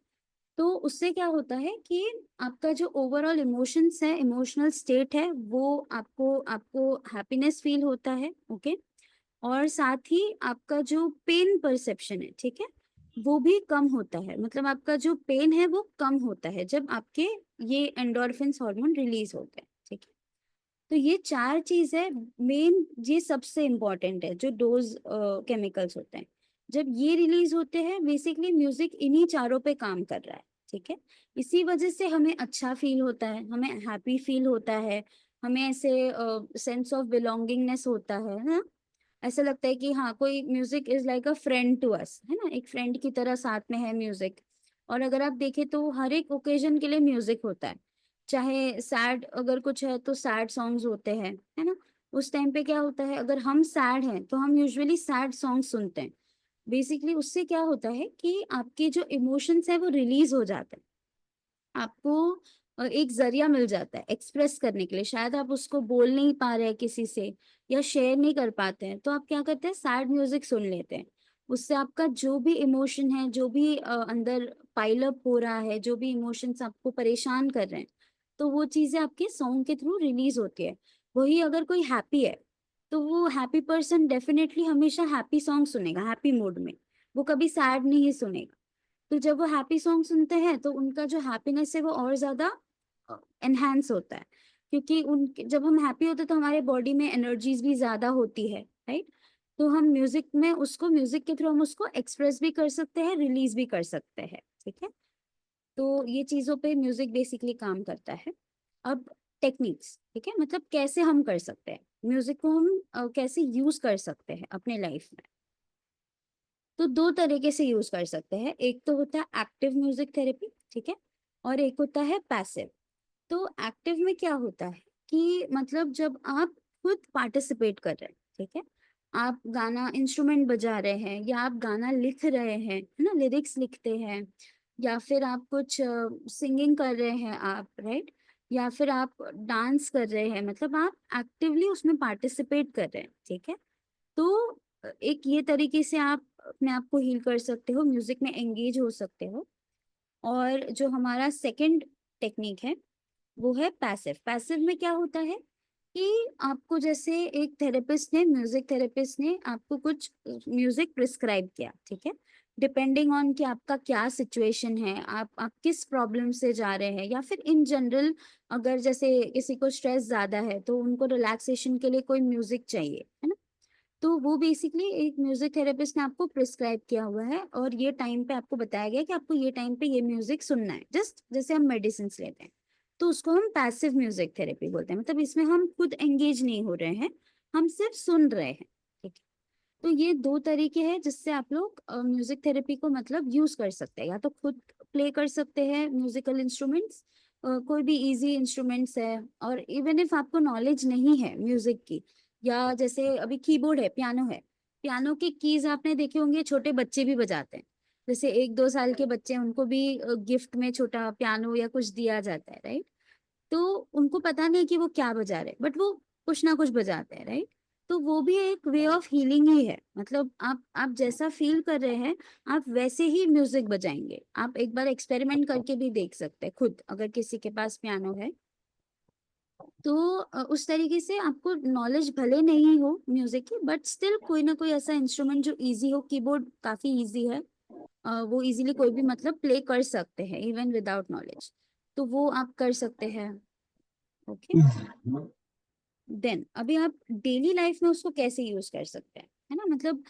तो उससे क्या होता है कि आपका जो ओवरऑल इमोशंस है, इमोशनल स्टेट है, वो आपको आपको हैप्पीनेस फील होता है। ओके, और साथ ही आपका जो पेन परसेप्शन है, ठीक है, वो भी कम होता है। मतलब आपका जो पेन है वो कम होता है जब आपके ये एंडोर्फिन्स हार्मोन रिलीज होते हैं। ठीक है, तो ये 4 चीज है मेन, ये सबसे इम्पोर्टेंट है जो डोज केमिकल्स होते हैं। जब ये रिलीज होते हैं बेसिकली म्यूजिक इन्हीं चारों पे काम कर रहा है। ठीक है, इसी वजह से हमें अच्छा फील होता है, हमें हैप्पी फील होता है, हमें ऐसे सेंस ऑफ बिलोंगिंगनेस होता है ना। ऐसा लगता है कि हाँ, कोई music is like a friend to us, है ना, एक फ्रेंड की तरह साथ में है म्यूजिक। और अगर आप देखें तो हर एक ओकेजन के लिए म्यूजिक होता है, चाहे सैड अगर कुछ है तो सैड सॉन्ग्स होते हैं, है ना। उस टाइम पे क्या होता है, अगर हम सैड हैं तो हम यूजुअली सैड सॉन्ग सुनते हैं। बेसिकली उससे क्या होता है कि आपके जो इमोशंस है वो रिलीज हो जाते हैं, आपको एक जरिया मिल जाता है एक्सप्रेस करने के लिए। शायद आप उसको बोल नहीं पा रहे हैं किसी से या शेयर नहीं कर पाते हैं, तो आप क्या करते हैं, सैड म्यूजिक सुन लेते हैं। उससे आपका जो भी इमोशन है, जो भी अंदर पाइल अप हो रहा है, जो भी इमोशंस आपको परेशान कर रहे हैं, तो वो चीजें आपके सॉन्ग के थ्रू रिलीज होती है। वही अगर कोई हैप्पी है तो वो हैप्पी पर्सन डेफिनेटली हमेशा हैप्पी सॉन्ग सुनेगा, हैप्पी मूड में, वो कभी सैड नहीं सुनेगा। तो जब वो हैप्पी सॉन्ग सुनते हैं तो उनका जो हैप्पीनेस है वो और ज्यादा एनहांस होता है, क्योंकि उन जब हम हैप्पी होते हैं तो हमारे बॉडी में एनर्जीज भी ज्यादा होती है, राइट। तो हम म्यूजिक में उसको, म्यूजिक के थ्रू हम उसको एक्सप्रेस भी कर सकते हैं, रिलीज भी कर सकते हैं। ठीक है, तो ये चीजों पे म्यूजिक बेसिकली काम करता है। अब टेक्निक्स, ठीक है, मतलब कैसे हम कर सकते हैं म्यूजिक को, हम कैसे यूज कर सकते हैं अपने लाइफ में। तो 2 तरीके से यूज कर सकते हैं, एक तो होता है एक्टिव म्यूजिक थेरेपी, ठीक है, और एक होता है पैसिव। तो एक्टिव में क्या होता है कि मतलब जब आप खुद पार्टिसिपेट कर रहे हैं, ठीक है, आप गाना इंस्ट्रूमेंट बजा रहे हैं या आप गाना लिख रहे हैं, है ना, लिरिक्स लिखते हैं, या फिर आप कुछ सिंगिंग कर रहे हैं आप, राइट, या फिर आप डांस कर रहे हैं, मतलब आप एक्टिवली उसमें पार्टिसिपेट कर रहे हैं। ठीक है, तो एक ये तरीके से आप अपने आप को हील कर सकते हो, म्यूजिक में एंगेज हो सकते हो। और जो हमारा सेकंड टेक्निक है वो है पैसिव। पैसिव में क्या होता है कि कि आपको जैसे एक थेरेपिस्ट ने, म्यूजिक थेरेपिस्ट ने आपको कुछ म्यूजिक प्रिस्क्राइब किया, ठीक है, डिपेंडिंग ऑन कि आपका क्या सिचुएशन है, आप किस प्रॉब्लम से जा रहे हैं, या फिर इन जनरल अगर जैसे किसी को स्ट्रेस ज्यादा है तो उनको रिलैक्सेशन के लिए कोई म्यूजिक चाहिए, है ना, तो वो बेसिकली एक म्यूजिक थेरेपिस्ट ने आपको प्रिस्क्राइब किया हुआ है, और ये टाइम पे आपको बताया गया कि आपको ये टाइम पे ये म्यूजिक सुनना है, जस्ट जैसे हम मेडिसिन लेते हैं, तो उसको हम पैसिव म्यूजिक थेरेपी बोलते हैं, मतलब इसमें हम खुद एंगेज नहीं हो रहे हैं, हम सिर्फ सुन रहे हैं, ठीक है। तो ये दो तरीके हैं जिससे आप लोग म्यूजिक थेरेपी को मतलब यूज कर सकते हैं, या तो खुद प्ले कर सकते हैं म्यूजिकल इंस्ट्रूमेंट्स, कोई भी इजी इंस्ट्रूमेंट्स है, और इवन इफ आपको नॉलेज नहीं है म्यूजिक की, या जैसे अभी कीबोर्ड है, पियानो के कीज आपने देखे होंगे, छोटे बच्चे भी बजाते हैं, जैसे 1-2 साल के बच्चे, उनको भी गिफ्ट में छोटा पियानो या कुछ दिया जाता है, राइट, तो उनको पता नहीं कि वो क्या बजा रहे, बट वो कुछ ना कुछ बजाते हैं, राइट, तो वो भी एक वे ऑफ हीलिंग ही है, मतलब आप जैसा फील कर रहे हैं आप वैसे ही म्यूजिक बजाएंगे। आप एक बार एक्सपेरिमेंट करके भी देख सकते हैं खुद, अगर किसी के पास पियानो है तो उस तरीके से आपको नॉलेज भले नहीं हो म्यूजिक की, बट स्टिल कोई ना कोई ऐसा इंस्ट्रूमेंट जो इजी हो, कीबोर्ड काफी इजी है, वो इजीली कोई भी मतलब प्ले कर सकते हैं इवन विदाउट नॉलेज, तो वो आप कर सकते हैं, ओके। देन अभी आप डेली लाइफ में उसको कैसे यूज कर सकते हैं, है ना, मतलब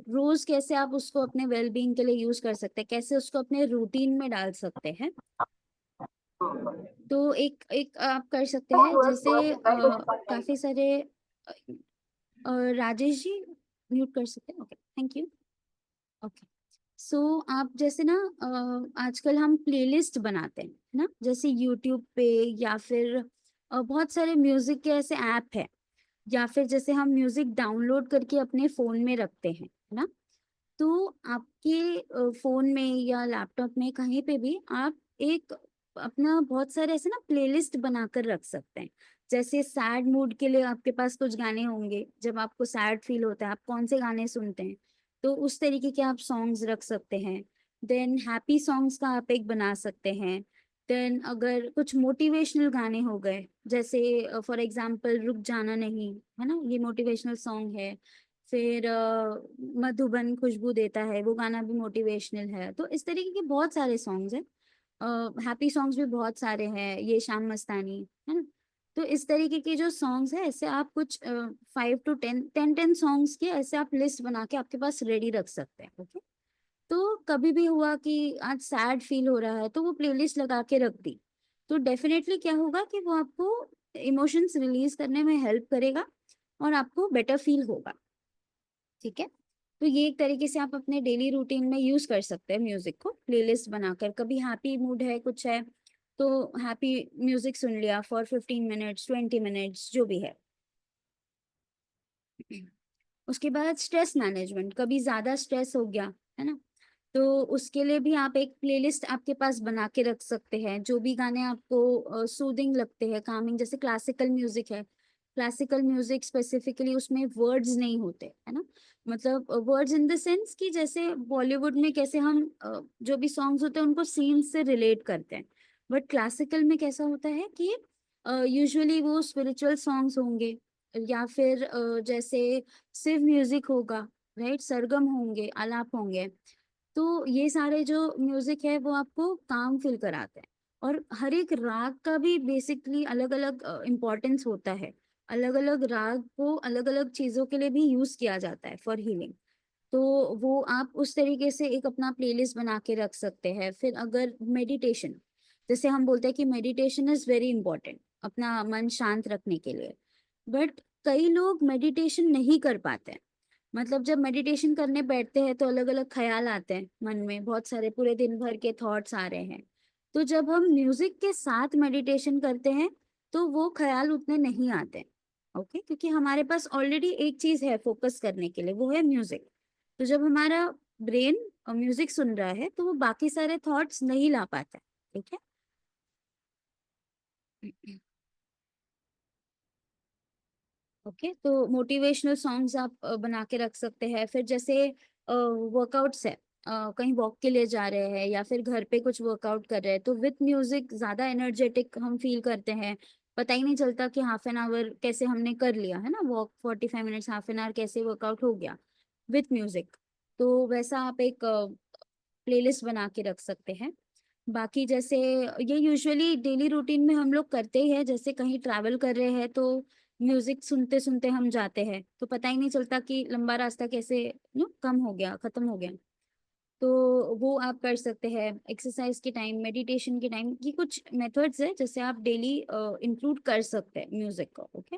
रोज कैसे आप उसको अपने वेलबींग के लिए यूज कर सकते हैं, कैसे उसको अपने रूटीन में डाल सकते हैं। तो एक एक आप कर सकते हैं, जैसे काफी सारे राजेश जी म्यूट कर सकते हैं, ओके, थैंक यू, ओके। सो आप जैसे ना आजकल हम प्लेलिस्ट बनाते हैं, है ना, जैसे यूट्यूब पे, या फिर बहुत सारे म्यूजिक के ऐसे ऐप है, या फिर जैसे हम म्यूजिक डाउनलोड करके अपने फोन में रखते हैं, है ना, तो आपके फोन में या लैपटॉप में कहीं पे भी आप एक अपना बहुत सारे ऐसे ना प्लेलिस्ट बनाकर रख सकते हैं, जैसे सैड मूड के लिए आपके पास कुछ गाने होंगे, जब आपको सैड फील होता है आप कौन से गाने सुनते हैं, तो उस तरीके के आप सॉन्ग्स रख सकते हैं। देन हैप्पी सॉन्ग्स का आप एक बना सकते हैं। देन अगर कुछ मोटिवेशनल गाने हो गए, जैसे फॉर एग्जांपल रुक जाना नहीं, है ना, ये मोटिवेशनल सॉन्ग है। फिर मधुबन खुशबू देता है, वो गाना भी मोटिवेशनल है। तो इस तरीके के बहुत सारे सॉन्ग्स हैं, हैप्पी सॉन्ग्स भी बहुत सारे हैं, ये शाम मस्तानी, है ना। तो इस तरीके के जो सॉन्ग्स है, ऐसे आप कुछ 5 to 10 सॉन्ग्स के ऐसे आप लिस्ट बना के आपके पास रेडी रख सकते हैं, ओके। तो कभी भी हुआ कि आज सैड फील हो रहा है तो वो प्लेलिस्ट लगा के रख दी, तो डेफिनेटली क्या होगा कि वो आपको इमोशंस रिलीज करने में हेल्प करेगा और आपको बेटर फील होगा, ठीक है। तो ये एक तरीके से आप अपने डेली रूटीन में यूज कर सकते हैं म्यूजिक को प्लेलिस्ट बनाकर। कभी हैप्पी मूड है, कुछ है, तो हैप्पी म्यूजिक सुन लिया फॉर 15 मिनट्स 20 मिनट्स जो भी है। उसके बाद स्ट्रेस मैनेजमेंट, कभी ज्यादा स्ट्रेस हो गया, है ना, तो उसके लिए भी आप एक प्लेलिस्ट आपके पास बना के रख सकते हैं, जो भी गाने आपको सूदिंग लगते हैं, कामिंग, जैसे क्लासिकल म्यूजिक है, क्लासिकल म्यूजिक स्पेसिफिकली उसमें वर्ड्स नहीं होते, है ना, मतलब वर्ड्स इन द सेंस कि जैसे बॉलीवुड में कैसे हम जो भी सॉन्ग्स होते हैं उनको सीन से रिलेट करते हैं, बट क्लासिकल में कैसा होता है कि यूजुअली वो स्पिरिचुअल सॉन्ग्स होंगे, या फिर जैसे शिव म्यूजिक होगा, राइट, सरगम होंगे, आलाप होंगे। तो ये सारे जो म्यूजिक है वो आपको काम फील कराते हैं, और हर एक राग का भी बेसिकली अलग अलग इम्पोर्टेंस होता है, अलग अलग राग को अलग अलग चीजों के लिए भी यूज किया जाता है फॉर हीलिंग। तो वो आप उस तरीके से एक अपना प्लेलिस्ट बना के रख सकते हैं। फिर अगर मेडिटेशन, जैसे हम बोलते हैं कि मेडिटेशन इज वेरी इंपॉर्टेंट अपना मन शांत रखने के लिए, बट कई लोग मेडिटेशन नहीं कर पाते हैं, मतलब जब मेडिटेशन करने बैठते हैं तो अलग अलग ख्याल आते हैं मन में, बहुत सारे पूरे दिन भर के थॉट्स आ रहे हैं। तो जब हम म्यूजिक के साथ मेडिटेशन करते हैं तो वो ख्याल उतने नहीं आते, ओके, क्योंकि हमारे पास ऑलरेडी एक चीज है फोकस करने के लिए, वो है म्यूजिक। तो जब हमारा ब्रेन म्यूजिक सुन रहा है तो वो बाकी सारे थॉट्स नहीं ला पाता, ठीक है। ओके, तो मोटिवेशनल सॉन्ग्स आप बना के रख सकते हैं। फिर जैसे वर्कआउट्स है, कहीं वॉक के लिए जा रहे हैं या फिर घर पे कुछ वर्कआउट कर रहे हैं, तो विथ म्यूजिक ज्यादा एनर्जेटिक हम फील करते हैं, पता ही नहीं चलता कि हाफ एन आवर कैसे हमने कर लिया है ना, walk 45 minutes half an hour कैसे वर्कआउट हो गया विथ म्यूजिक। तो वैसा आप एक प्लेलिस्ट बना के रख सकते हैं। बाकी जैसे ये यूजुअली डेली रूटीन में हम लोग करते ही है, जैसे कहीं ट्रैवल कर रहे हैं तो म्यूजिक सुनते सुनते हम जाते हैं तो पता ही नहीं चलता कि लंबा रास्ता कैसे कम हो गया, खत्म हो गया। तो वो आप कर सकते हैं एक्सरसाइज के टाइम, मेडिटेशन के टाइम। ये कुछ मेथड्स है जैसे आप डेली इंक्लूड कर सकते हैं म्यूजिक को। ओके।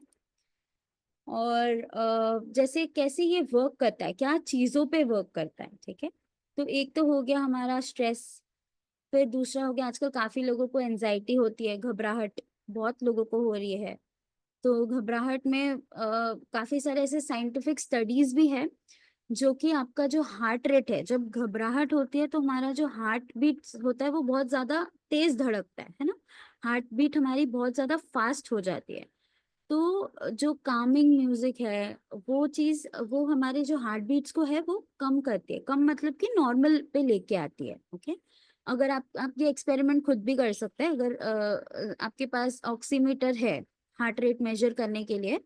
और जैसे कैसे ये वर्क करता है, क्या चीजों पे वर्क करता है, ठीक है। तो एक तो हो गया हमारा स्ट्रेस, फिर दूसरा हो गया आजकल काफी लोगों को एनजाइटी होती है, घबराहट बहुत लोगों को हो रही है। तो घबराहट में काफी सारे ऐसे साइंटिफिक स्टडीज भी है जो कि आपका जो हार्ट रेट है, जब घबराहट होती है तो हमारा जो हार्ट बीट होता है वो बहुत ज्यादा तेज धड़कता है ना, हार्ट बीट हमारी बहुत ज्यादा फास्ट हो जाती है। तो जो कामिंग म्यूजिक है वो चीज, वो हमारे जो हार्ट बीट्स को है वो कम करती है, कम मतलब कि नॉर्मल पे लेके आती है। ओके। अगर आप ये एक्सपेरिमेंट खुद भी कर सकते हैं, अगर आपके पास ऑक्सीमीटर है हार्ट रेट मेजर करने के लिए,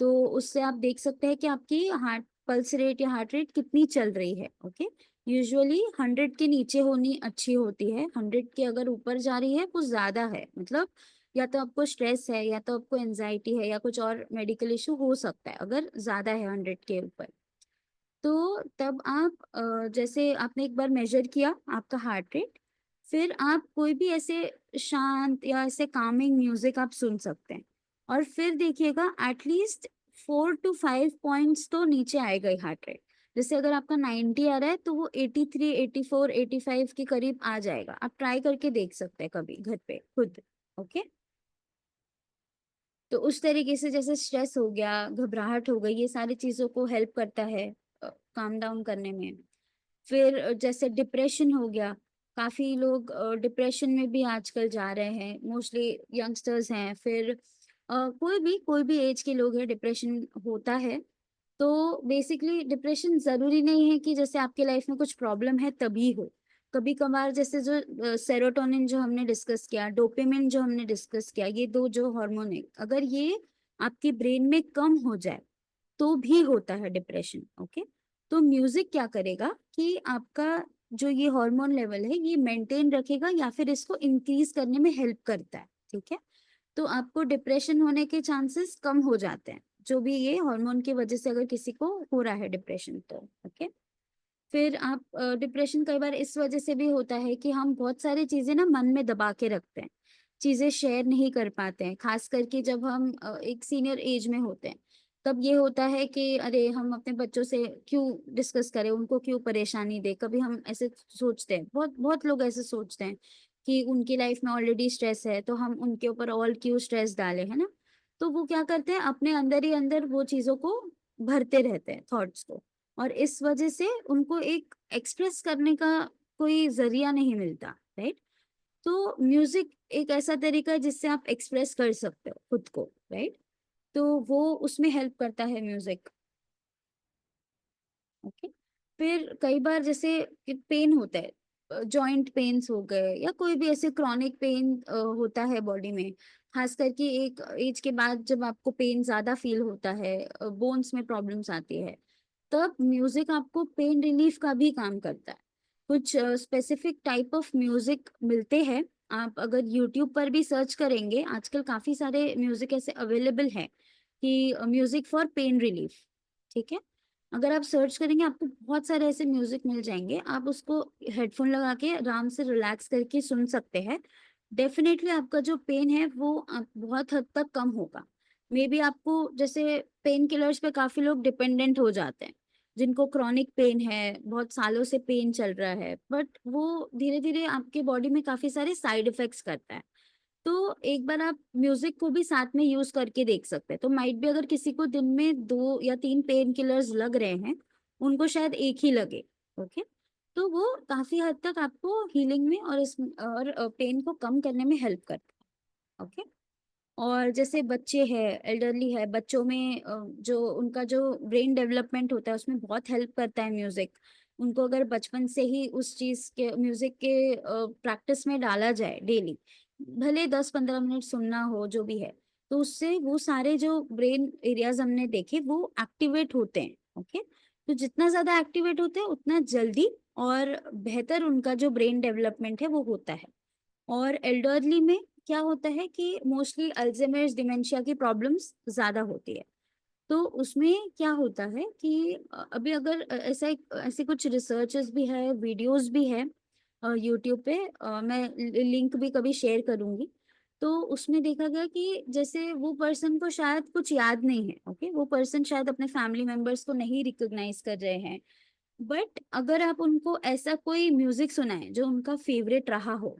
तो उससे आप देख सकते हैं कि आपकी हार्ट पल्स रेट या हार्ट रेट कितनी चल रही है। ओके। यूजुअली 100 के नीचे होनी अच्छी होती है, 100 के अगर ऊपर जा रही है वो ज्यादा है, मतलब या तो आपको स्ट्रेस है या तो आपको एंजाइटी है या कुछ और मेडिकल इशू हो सकता है अगर ज्यादा है 100 के ऊपर। तो तब आप जैसे आपने एक बार मेजर किया आपका हार्ट रेट, फिर आप कोई भी ऐसे शांत या ऐसे कामिंग म्यूजिक आप सुन सकते हैं, और फिर देखिएगा एटलीस्ट 4 to 5 पॉइंट्स तो नीचे आएगा ही हार्ट रेट। जैसे अगर आपका 90 आ रहा है तो वो 83, 84, 85 के करीब आ जाएगा। आप ट्राई करके देख सकते हैं कभी घर पे खुद। ओके। तो उस तरीके से जैसे स्ट्रेस हो गया, घबराहट हो गई, ये सारी चीजों को हेल्प करता है काम डाउन करने में। फिर जैसे डिप्रेशन हो गया, काफी लोग डिप्रेशन में भी आजकल जा रहे हैं, मोस्टली यंगस्टर्स हैं, फिर कोई भी एज के लोग हैं डिप्रेशन होता है। तो बेसिकली डिप्रेशन जरूरी नहीं है कि जैसे आपके लाइफ में कुछ प्रॉब्लम है तभी हो। कभी कभार जैसे जो सेरोटोनिन जो हमने डिस्कस किया, डोपामिन जो हमने डिस्कस किया, ये दो जो हार्मोन है अगर ये आपके ब्रेन में कम हो जाए तो भी होता है डिप्रेशन। ओके। तो म्यूजिक क्या करेगा कि आपका जो ये हार्मोन लेवल है ये मेंटेन रखेगा या फिर इसको इंक्रीज करने में हेल्प करता है, ठीक है। तो आपको डिप्रेशन होने के चांसेस कम हो जाते हैं, जो भी ये हार्मोन की वजह से अगर किसी को हो रहा है डिप्रेशन तो। ओके। फिर आप डिप्रेशन कई बार इस वजह से भी होता है कि हम बहुत सारी चीजें ना मन में दबा के रखते हैं, चीजें शेयर नहीं कर पाते हैं, खास करके जब हम एक सीनियर एज में होते हैं। तब ये होता है कि अरे हम अपने बच्चों से क्यों डिस्कस करें, उनको क्यों परेशानी दे, कभी हम ऐसे सोचते हैं, बहुत बहुत लोग ऐसे सोचते हैं कि उनकी लाइफ में ऑलरेडी स्ट्रेस है तो हम उनके ऊपर और क्यों स्ट्रेस डालें, है ना। तो वो क्या करते हैं अपने अंदर ही अंदर वो चीजों को भरते रहते हैं, थॉट्स को, और इस वजह से उनको एक एक्सप्रेस करने का कोई जरिया नहीं मिलता, राइट। तो म्यूजिक एक ऐसा तरीका है जिससे आप एक्सप्रेस कर सकते हो खुद को, राइट। तो वो उसमें हेल्प करता है म्यूजिक। ओके। फिर कई बार जैसे पेन होता है, जॉइंट पेन्स हो गए या कोई भी ऐसे क्रॉनिक पेन होता है बॉडी में, खास करके एक एज के बाद जब आपको पेन ज्यादा फील होता है, बोन्स में प्रॉब्लम्स आती है, तब म्यूजिक आपको पेन रिलीफ का भी काम करता है। कुछ स्पेसिफिक टाइप ऑफ म्यूजिक मिलते हैं, आप अगर यूट्यूब पर भी सर्च करेंगे आजकल काफी सारे म्यूजिक ऐसे अवेलेबल है कि म्यूजिक फॉर पेन रिलीफ, ठीक है। अगर आप सर्च करेंगे आपको बहुत सारे ऐसे म्यूजिक मिल जाएंगे, आप उसको हेडफोन लगा के आराम से रिलैक्स करके सुन सकते हैं। डेफिनेटली आपका जो पेन है वो बहुत हद तक कम होगा। मे बी आपको जैसे पेन किलर्स पे काफी लोग डिपेंडेंट हो जाते हैं, जिनको क्रॉनिक पेन है, बहुत सालों से पेन चल रहा है, बट वो धीरे धीरे आपके बॉडी में काफी सारे साइड इफेक्ट्स करता है। तो एक बार आप म्यूजिक को भी साथ में यूज करके देख सकते हैं। तो माइट भी अगर किसी को दिन में 2 या 3 पेन किलर्स लग रहे हैं, उनको शायद एक ही लगे। ओके। तो वो काफी हद तक आपको हीलिंग में और पेन को कम करने में हेल्प करता है। ओके। और जैसे बच्चे हैं, एल्डरली है, बच्चों में जो उनका जो ब्रेन डेवलपमेंट होता है उसमें बहुत हेल्प करता है म्यूजिक। उनको अगर बचपन से ही उस चीज के म्यूजिक के प्रैक्टिस में डाला जाए डेली, भले 10-15 मिनट सुनना हो जो भी है, तो उससे वो सारे जो ब्रेन एरियाज हमने देखे वो एक्टिवेट होते हैं। ओके, तो जितना ज्यादा एक्टिवेट होते हैं उतना जल्दी और बेहतर उनका जो ब्रेन डेवलपमेंट है वो होता है। और एल्डरली में क्या होता है कि मोस्टली अल्जाइमर्स डिमेंशिया की प्रॉब्लम्स ज्यादा होती है। तो उसमें क्या होता है कि अभी अगर ऐसे कुछ रिसर्चेस भी है, वीडियोस भी है यूट्यूब पे, मैं लिंक भी कभी शेयर करूंगी। तो उसमें देखा गया कि जैसे वो पर्सन को शायद कुछ याद नहीं है, ओके, वो पर्सन शायद अपने फैमिली मेंबर्स को नहीं रिकॉग्नाइज कर रहे हैं, बट अगर आप उनको ऐसा कोई म्यूजिक सुनाए जो उनका फेवरेट रहा हो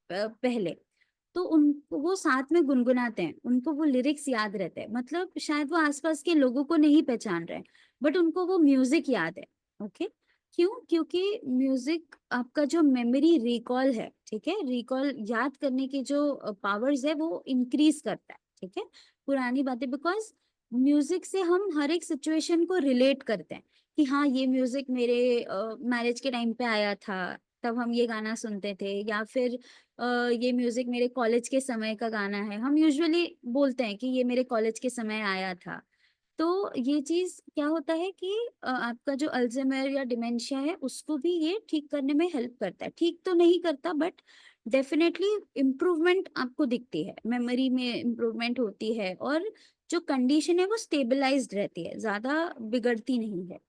पहले, तो उनको वो साथ में गुनगुनाते हैं, उनको वो लिरिक्स याद रहते हैं। मतलब शायद वो आसपास के लोगों को नहीं पहचान रहे, बट उनको वो म्यूजिक याद है। ओके, क्यों? क्योंकि म्यूजिक आपका जो मेमोरी रिकॉल है, ठीक है, रिकॉल याद करने की जो पावर्स है वो इंक्रीज करता है। ठीक है, पुरानी बातें, बिकॉज म्यूजिक से हम हर एक सिचुएशन को रिलेट करते हैं कि हाँ ये म्यूजिक मेरे मैरिज के टाइम पे आया था, तब हम ये गाना सुनते थे, या फिर ये म्यूजिक मेरे कॉलेज के समय का गाना है। हम यूजुअली बोलते हैं कि ये मेरे कॉलेज के समय आया था। तो ये चीज क्या होता है कि आपका जो अल्जाइमर या डिमेंशिया है उसको भी ये ठीक करने में हेल्प करता है। ठीक तो नहीं करता, बट डेफिनेटली इम्प्रूवमेंट आपको दिखती है, मेमोरी में इम्प्रूवमेंट होती है, और जो कंडीशन है वो स्टेबलाइज्ड रहती है, ज्यादा बिगड़ती नहीं है।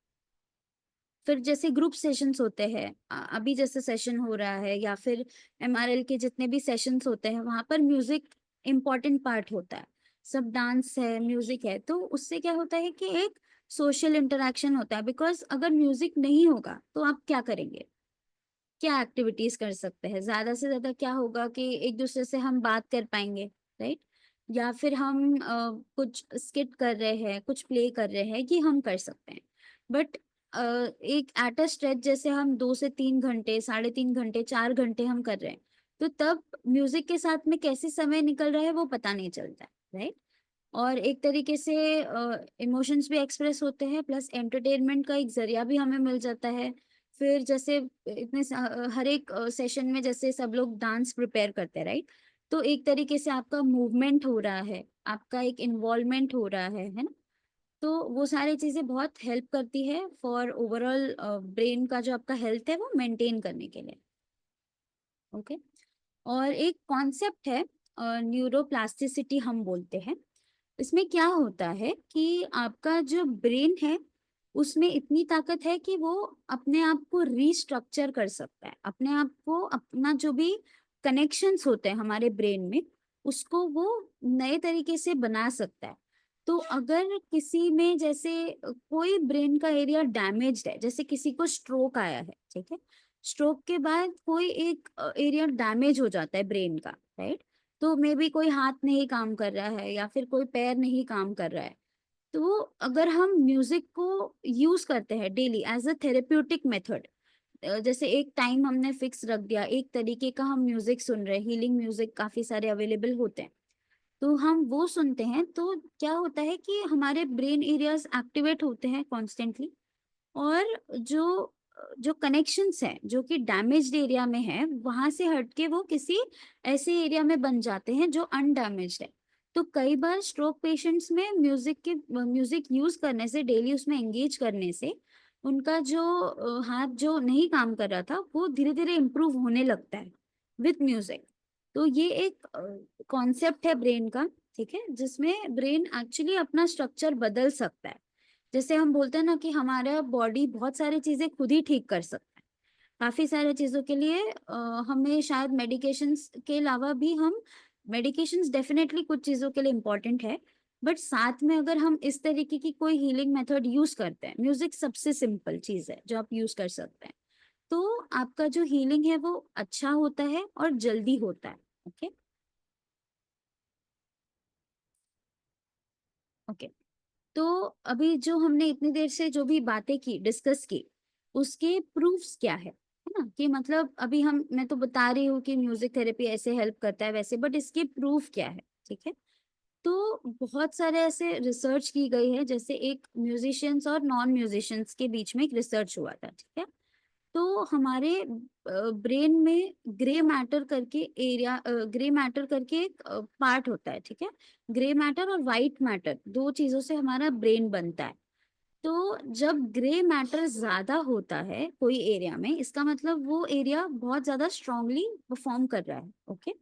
फिर जैसे ग्रुप सेशंस होते हैं, अभी जैसे सेशन हो रहा है, या फिर एमआरएल के जितने भी सेशंस होते हैं वहां पर म्यूजिक इम्पॉर्टेंट पार्ट होता है। सब डांस है, म्यूजिक है, तो उससे क्या होता है कि एक सोशल इंटरेक्शन होता है। बिकॉज अगर म्यूजिक नहीं होगा तो आप क्या करेंगे, क्या एक्टिविटीज कर सकते हैं? ज्यादा से ज्यादा क्या होगा कि एक दूसरे से हम बात कर पाएंगे, राइट? या फिर हम कुछ स्किट कर रहे हैं, कुछ प्ले कर रहे हैं, ये हम कर सकते हैं। बट एक एट अ स्ट्रेच जैसे हम 2 से 3 घंटे, 3.5 घंटे, 4 घंटे हम कर रहे हैं, तो तब म्यूजिक के साथ में कैसे समय निकल रहा है वो पता नहीं चलता है, राइट? और एक तरीके से इमोशंस भी एक्सप्रेस होते हैं, प्लस एंटरटेनमेंट का एक जरिया भी हमें मिल जाता है। फिर जैसे हर एक सेशन में जैसे सब लोग डांस प्रिपेयर करते हैं, राइट? तो एक तरीके से आपका मूवमेंट हो रहा है, आपका एक इन्वॉल्वमेंट हो रहा है ना? तो वो सारी चीजें बहुत हेल्प करती है फॉर ओवरऑल ब्रेन का जो आपका हेल्थ है वो मेंटेन करने के लिए। ओके, और एक कॉन्सेप्ट है न्यूरोप्लास्टिसिटी हम बोलते हैं। इसमें क्या होता है कि आपका जो ब्रेन है उसमें इतनी ताकत है कि वो अपने आप को रिस्ट्रक्चर कर सकता है, अपने आप को, अपना जो भी कनेक्शंस होते हैं हमारे ब्रेन में उसको वो नए तरीके से बना सकता है। तो अगर किसी में जैसे कोई ब्रेन का एरिया डैमेज्ड है, जैसे किसी को स्ट्रोक आया है, ठीक है, स्ट्रोक के बाद कोई एक एरिया डैमेज हो जाता है ब्रेन का, राइट? तो मे बी कोई हाथ नहीं काम कर रहा है या फिर कोई पैर नहीं काम कर रहा है, तो अगर हम म्यूजिक को यूज करते हैं daily as a therapeutic method, जैसे एक टाइम हमने फिक्स रख दिया, एक तरीके का हम म्यूजिक सुन रहे हैं, हीलिंग म्यूजिक काफी सारे अवेलेबल होते हैं, तो हम वो सुनते हैं, तो क्या होता है कि हमारे ब्रेन एरियाज एक्टिवेट होते हैं कॉन्स्टेंटली, और जो जो कनेक्शंस हैं जो कि डैमेज्ड एरिया में है वहां से हटके वो किसी ऐसे एरिया में बन जाते हैं जो अनडैमेज्ड है। तो कई बार स्ट्रोक पेशेंट्स में म्यूजिक यूज करने से, डेली उसमें एंगेज करने से, उनका जो हाथ जो नहीं काम कर रहा था वो धीरे धीरे इम्प्रूव होने लगता है विथ म्यूजिक। तो ये एक कॉन्सेप्ट है ब्रेन का, ठीक है, जिसमें ब्रेन एक्चुअली अपना स्ट्रक्चर बदल सकता है। जैसे हम बोलते हैं ना कि हमारा बॉडी बहुत सारी चीजें खुद ही ठीक कर सकता है, काफी सारी चीजों के लिए हमें शायद मेडिकेशंस के अलावा भी, हम मेडिकेशंस डेफिनेटली कुछ चीजों के लिए इम्पोर्टेंट है, बट साथ में अगर हम इस तरीके की कोई हीलिंग मेथड यूज करते हैं, म्यूजिक सबसे सिंपल चीज है जो आप यूज कर सकते हैं, तो आपका जो हीलिंग है वो अच्छा होता है और जल्दी होता है। ओके, ओके, तो अभी जो हमने इतनी देर से जो भी बातें की, डिस्कस की, उसके प्रूफ्स क्या है ना? कि मतलब अभी मैं तो बता रही हूँ कि म्यूजिक थेरेपी ऐसे हेल्प करता है वैसे, बट इसके प्रूफ क्या है? ठीक है, तो बहुत सारे ऐसे रिसर्च की गई है, जैसे एक म्यूजिशियंस और नॉन म्यूजिशियंस के बीच में एक रिसर्च हुआ था, ठीक है, तो हमारे ब्रेन में ग्रे मैटर करके एक पार्ट होता है, ठीक है। ग्रे मैटर और वाइट मैटर, दो चीजों से हमारा ब्रेन बनता है। तो जब ग्रे मैटर ज्यादा होता है कोई एरिया में, इसका मतलब वो एरिया बहुत ज्यादा स्ट्रांगली परफॉर्म कर रहा है, ओके।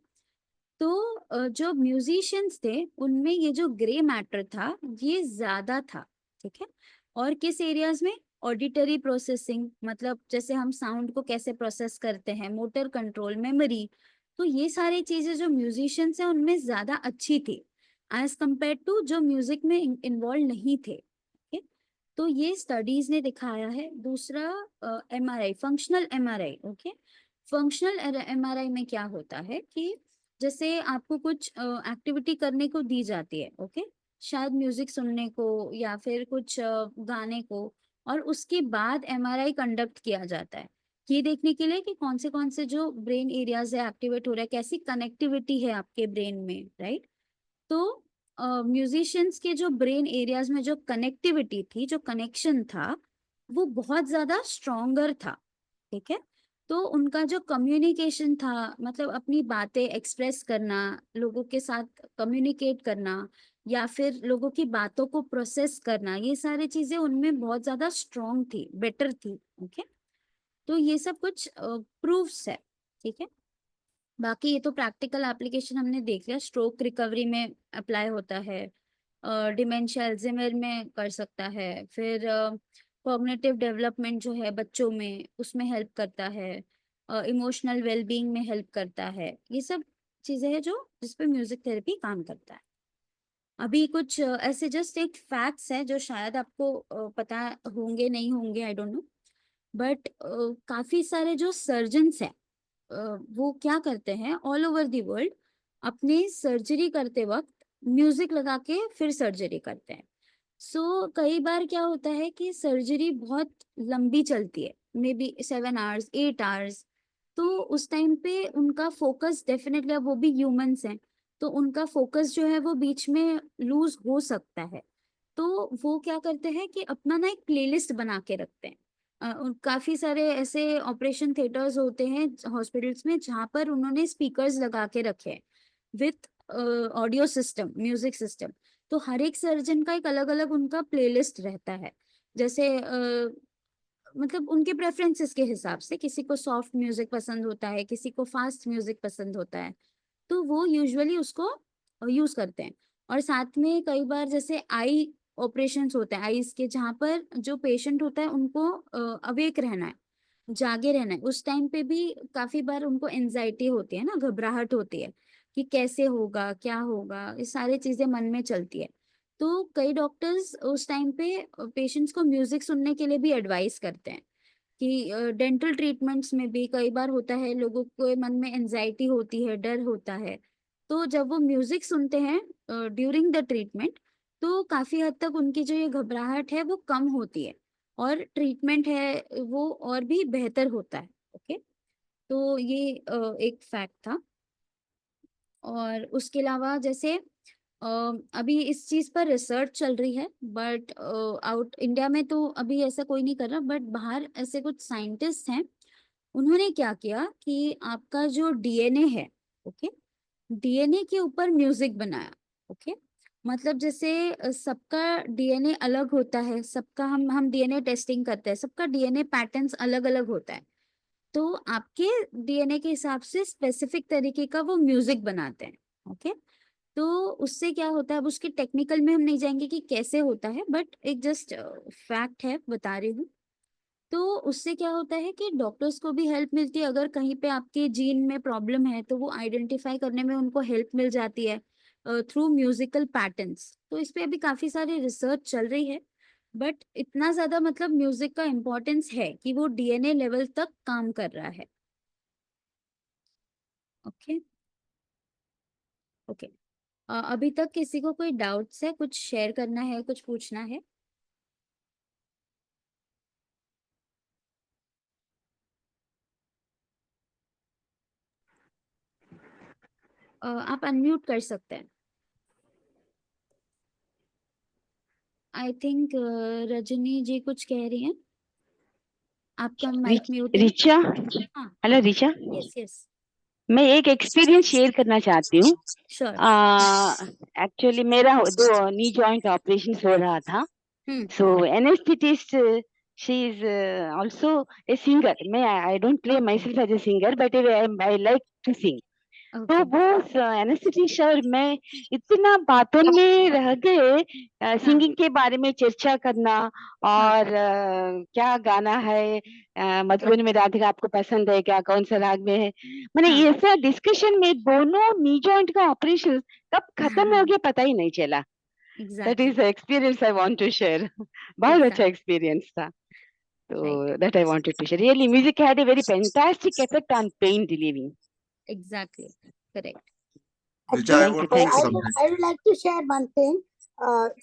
तो जो म्यूजिशियंस थे उनमें ये जो ग्रे मैटर था ये ज्यादा था, ठीक है। और किस एरियाज में? ऑडिटरी प्रोसेसिंग, मतलब जैसे हम साउंड को कैसे प्रोसेस करते हैं, मोटर कंट्रोल, मेमोरी। तो ये सारी चीजें जो म्यूजिशियंस हैं उनमें ज्यादा अच्छी थी एज कंपेयर टू जो म्यूजिक में इन्वॉल्व नहीं थे, ठीक है। तो ये स्टडीज ने दिखाया है। दूसरा MRI, functional MRI, okay. Functional MRI में क्या होता है कि जैसे आपको कुछ एक्टिविटी करने को दी जाती है, ओके, शायद म्यूजिक सुनने को या फिर कुछ गाने को, और उसके बाद एमआरआई कंडक्ट किया जाता है ये देखने के लिए कि कौन से जो ब्रेन एरियाज है एक्टिवेट हो रहा है, कैसी कनेक्टिविटी है आपके ब्रेन में, राइट। तो म्यूजिशियंस के जो ब्रेन एरियाज में जो कनेक्टिविटी थी, जो कनेक्शन था, वो बहुत ज्यादा स्ट्रोंगर था, ठीक है। तो उनका जो कम्युनिकेशन था, मतलब अपनी बातें एक्सप्रेस करना, लोगों के साथ कम्युनिकेट करना, या फिर लोगों की बातों को प्रोसेस करना, ये सारी चीजें उनमें बहुत ज्यादा स्ट्रांग थी, बेटर थी, ओके। तो ये सब कुछ प्रूफ्स है, ठीक है। बाकी ये तो प्रैक्टिकल एप्लीकेशन हमने देख लिया, स्ट्रोक रिकवरी में अप्लाई होता है, डिमेंशिया अल्जाइमर में कर सकता है, फिर कॉग्निटिव डेवलपमेंट जो है बच्चों में उसमें हेल्प करता है, इमोशनल वेलबींग में हेल्प करता है। ये सब चीजें हैं जो जिस पे म्यूजिक थेरेपी काम करता है। अभी कुछ ऐसे जस्ट एक फैक्ट्स है जो शायद आपको पता होंगे नहीं होंगे, आई डोंट नो, बट काफी सारे जो सर्जन्स हैं वो क्या करते हैं ऑल ओवर दी वर्ल्ड, अपने सर्जरी करते वक्त म्यूजिक लगा के फिर सर्जरी करते हैं। सो कई बार क्या होता है कि सर्जरी बहुत लंबी चलती है, मे बी 7 आवर्स 8 आवर्स। तो उस टाइम पे उनका फोकस डेफिनेटली, अब वो भी ह्यूमंस हैं, तो उनका फोकस जो है वो बीच में लूज हो सकता है। तो वो क्या करते हैं कि अपना ना एक प्लेलिस्ट बना के रखते हैं। काफी सारे ऐसे ऑपरेशन थिएटर्स होते हैं हॉस्पिटल्स में जहाँ पर उन्होंने स्पीकर्स लगा के रखे हैं with audio system, music system. तो हर एक सर्जन का एक अलग अलग उनका प्लेलिस्ट रहता है। जैसे मतलब उनके प्रेफरेंसेस के हिसाब से, किसी को सॉफ्ट म्यूजिक पसंद होता है, किसी को फास्ट म्यूजिक पसंद होता है, तो वो यूजुअली उसको यूज करते हैं। और साथ में कई बार जैसे आई ऑपरेशंस होते हैं आईज के, जहाँ पर जो पेशेंट होता है उनको अवेक रहना है, जागे रहना है, उस टाइम पे भी काफी बार उनको एंजाइटी होती है ना, घबराहट होती है कि कैसे होगा, क्या होगा, ये सारी चीजें मन में चलती है। तो कई डॉक्टर्स उस टाइम पे पेशेंट्स को म्यूजिक सुनने के लिए भी एडवाइस करते हैं कि डेंटल ट्रीटमेंट्स में भी कई बार होता है लोगों को मन में एंजाइटी होती है, डर होता है, तो जब वो म्यूजिक सुनते हैं ड्यूरिंग द ट्रीटमेंट, तो काफी हद तक उनकी जो ये घबराहट है वो कम होती है, और ट्रीटमेंट है वो और भी बेहतर होता है, ओके। तो ये एक फैक्ट था। और उसके अलावा जैसे अभी इस चीज पर रिसर्च चल रही है, बट आउट इंडिया में तो अभी ऐसा कोई नहीं कर रहा, बट बाहर ऐसे कुछ साइंटिस्ट हैं, उन्होंने क्या किया कि आपका जो डीएनए है, ओके, डीएनए के ऊपर म्यूजिक बनाया, ओके। मतलब जैसे सबका डीएनए अलग होता है, सबका हम डीएनए टेस्टिंग करते हैं, सबका डीएनए पैटर्न्स अलग अलग होता है। तो आपके डीएनए के हिसाब से स्पेसिफिक तरीके का वो म्यूजिक बनाते हैं, ओके। तो उससे क्या होता है, अब उसके टेक्निकल में हम नहीं जाएंगे कि कैसे होता है, बट एक जस्ट फैक्ट है, बता रही हूँ। तो उससे क्या होता है कि डॉक्टर्स को भी हेल्प मिलती है, अगर कहीं पे आपके जीन में प्रॉब्लम है तो वो आइडेंटिफाई करने में उनको हेल्प मिल जाती है थ्रू म्यूजिकल पैटर्न्स। तो इस पे अभी काफी सारी रिसर्च चल रही है, बट इतना ज्यादा मतलब म्यूजिक का इम्पोर्टेंस है कि वो डीएनए लेवल तक काम कर रहा है, ओके। ओके, अभी तक किसी को कोई डाउट्स है, कुछ शेयर करना है, कुछ पूछना है? आप अनम्यूट कर सकते हैं। आई थिंक रजनी जी कुछ कह रही हैं। आपका माइक म्यूट है। रिचा, हाँ हेलो रिचा, यस यस मैं एक एक्सपीरियंस शेयर करना चाहती हूँ। श्योर। एक्चुअली मेरा दो नी जॉइंट ऑपरेशन हो रहा था, so anesthetist, she is also a singer. I don't play myself as a singer, but I like to sing. तो ओके वो एनेस्थेटिस्ट और मैं इतना बातों में रह गए, सिंगिंग के बारे में चर्चा करना और क्या गाना है, मधुबन में राधिका आपको पसंद है क्या, कौन सा राग में है, मैंने हाँ। ऐसा डिस्कशन में दोनों नी जॉइंट का ऑपरेशन कब खत्म हो गया पता ही नहीं चला। That exactly is experience I want to share. बहुत अच्छा एक्सपीरियंस था, तो that I wanted to share. Really music had a very fantastic effect on pain relieving. Exactly correct. Actually, Thank you, thank you. I would like to share one thing.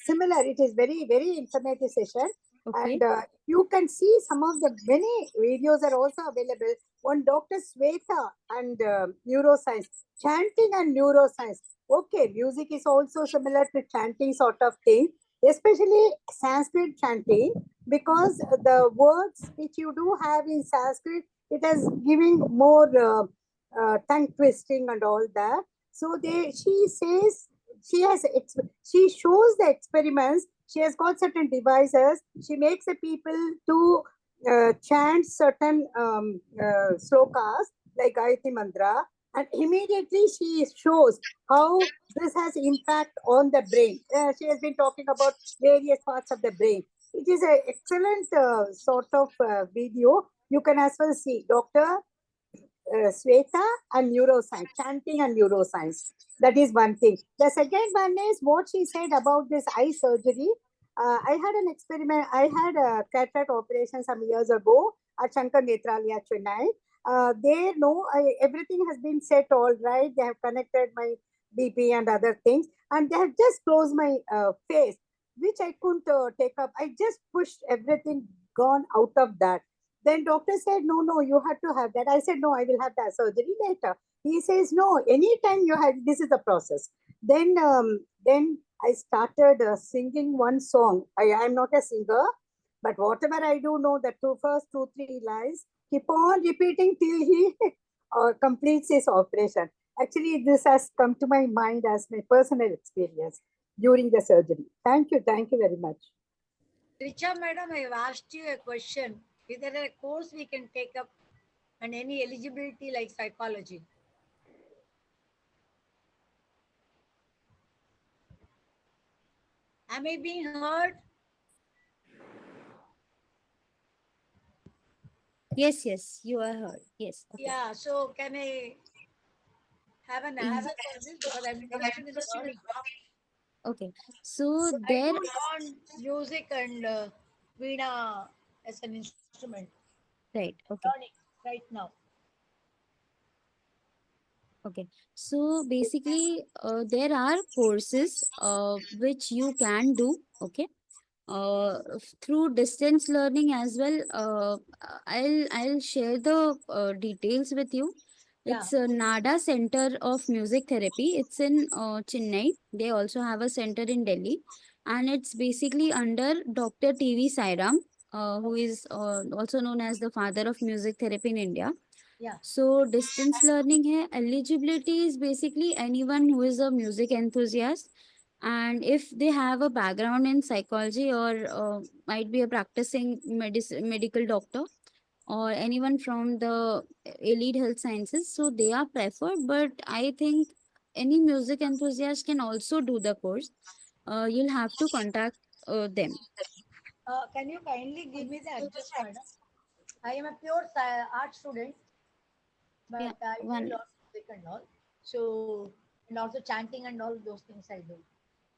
Similar, it is very, very informative session. Okay. And you can see some of the many videos are also available on Dr. Sweta and neuroscience, chanting and neuroscience. Okay, music is also similar to chanting sort of thing, especially Sanskrit chanting, because the words which you do have in Sanskrit, it is giving more tongue twisting and all that. So she says she shows the experiments. She has got certain devices. She makes the people to chant certain slokas like Gayatri Mantra, and immediately she shows how this has impact on the brain. She has been talking about various parts of the brain. It is an excellent sort of video. You can as well see Dr. Sweta and neuroscience, chanting and neuroscience. That is one thing. The second one is what she said about this eye surgery. I had an experiment. I had a cataract operation some years ago at Shankar Netralaya, Chennai. There, no, everything has been set all right. They have connected my BP and other things, and they have just closed my face, which I couldn't take up. I just pushed everything, gone out of that. Then doctor said, no, you have to have that. I said, no, I will have that surgery later. He says, no, anytime you have, this is the process. Then I started singing one song. I am not a singer, but whatever I do know, the first 2-3 lines, keep on repeating till he completes his operation. Actually, this has come to my mind as my personal experience during the surgery. Thank you very much. Richa madam, I have asked you a question. Is there a course we can take up and any eligibility like psychology? Am I being heard? Yes, you are heard. Yes. Okay. Yeah, so can I have an answer for this? Because I'm interested in learning. Okay. So I there, do learn music and Veena as an instrument. right. Okay. Learning right now. Okay. So basically, there are courses which you can do. Okay. Through distance learning as well. I'll share the details with you. It's a NADA Center of Music Therapy. It's in Chennai. They also have a center in Delhi, and it's basically under Dr. TV Sairam, who is also known as the father of music therapy in India. Yeah. So distance learning hai. Eligibility is basically anyone who is a music enthusiast, and if they have a background in psychology or might be a practicing medical doctor or anyone from the elite health sciences, so they are preferred. But I think any music enthusiast can also do the course. You'll have to contact them. Can you kindly give me the address, madam? I am a pure art student, but Yeah, I do one. learn music and all. So, and also chanting and all those things I do.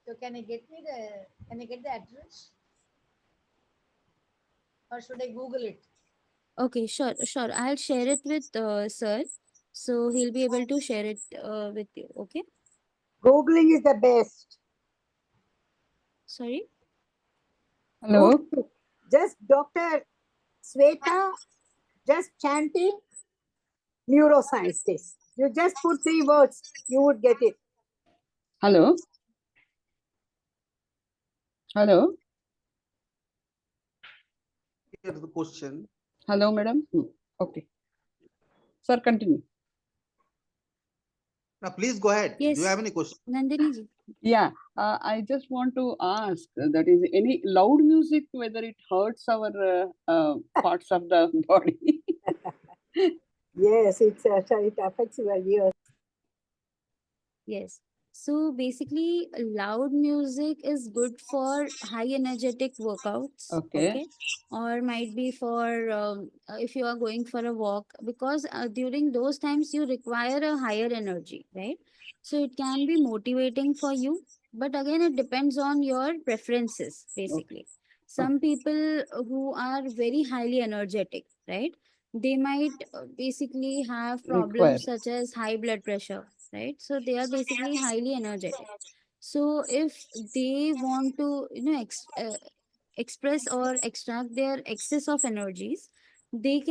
So can I get the address? Or should I Google it? Okay, sure. I'll share it with sir, so he'll be able to share it with you. Okay. Googling is the best. Sorry. Hello. Google. Just Dr. Sweta, just chanting neuroscientist. You just put 3 words, you would get it. Hello. Hello. Here's the question. Hello, madam. Okay. Sir, continue. Now, please go ahead. Do Yes. you have any questions? Nandini ji. Yeah, I just want to ask that is any loud music, whether it hurts our parts of the body. Yes, it affects your ears. Yes. So basically, loud music is good for high energetic workouts. Okay. Or might be for if you are going for a walk, because during those times you require a higher energy, right? So it can be motivating for you, but again, it depends on your preferences, basically. Some people who are very highly energetic, right? They might basically have Require. problems such as high blood pressure, right? So they are basically highly energetic. So if they want to, express or extract their excess of energies, they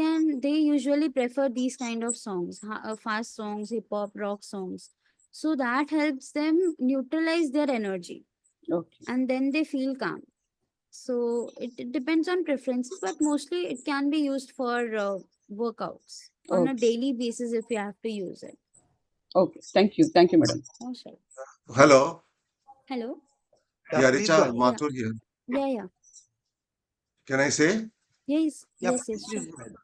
usually prefer these kind of songs, fast songs, hip hop, rock songs. So that helps them neutralize their energy, Okay. and then they feel calm. So it depends on preferences, but mostly it can be used for workouts on a Okay. daily basis if you have to use it. Okay. Thank you. Thank you, madam. Oh, sure. Hello. Hello. Yeah, please go Richa ahead. Mathur here. Yeah. Can I say? Yes. Yeah, Yes. please Sure. go ahead.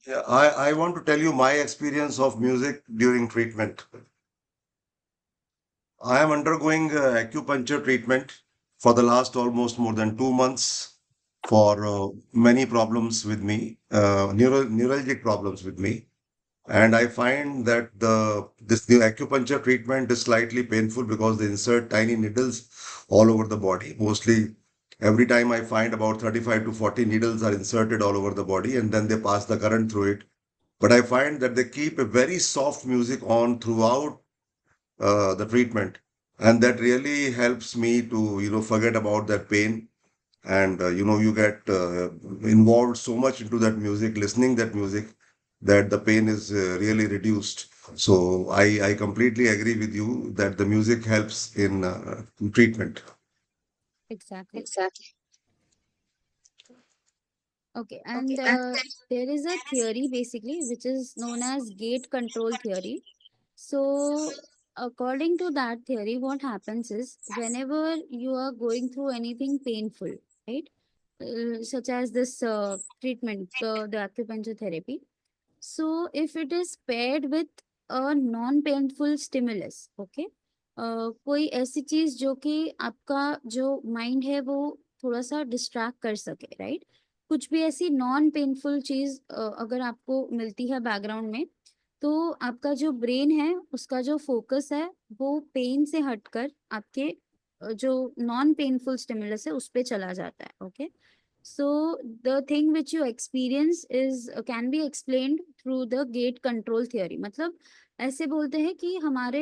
Yeah, I want to tell you my experience of music during treatment. I am undergoing acupuncture treatment for the last almost more than 2 months for many problems with me, neuralgic problems with me. And I find that the acupuncture treatment is slightly painful because they insert tiny needles all over the body. Mostly every time I find about 35 to 40 needles are inserted all over the body, and then they pass the current through it. But I find that they keep a very soft music on throughout the treatment. And that really helps me to, forget about that pain. And, you get involved so much into that music, listening that music, that the pain is really reduced. So I completely agree with you that the music helps in treatment. Exactly. Okay, and there is a theory basically which is known as gate control theory. So, according to that theory, what happens is whenever you are going through anything painful, right, such as this treatment, the acupuncture therapy. So, if it is paired with a non-painful stimulus, okay, कोई ऐसी चीज जो कि आपका जो mind है वो थोड़ा सा डिस्ट्रैक्ट कर सके, राइट? कुछ भी ऐसी नॉन पेनफुल चीज अगर आपको मिलती है बैकग्राउंड में, तो आपका जो ब्रेन है उसका जो फोकस है वो पेन से हटकर आपके जो नॉन पेनफुल स्टिमुलस है उस पे चला जाता है. Okay, so the thing which you experience is can be explained through the gate control theory. मतलब ऐसे बोलते हैं कि हमारे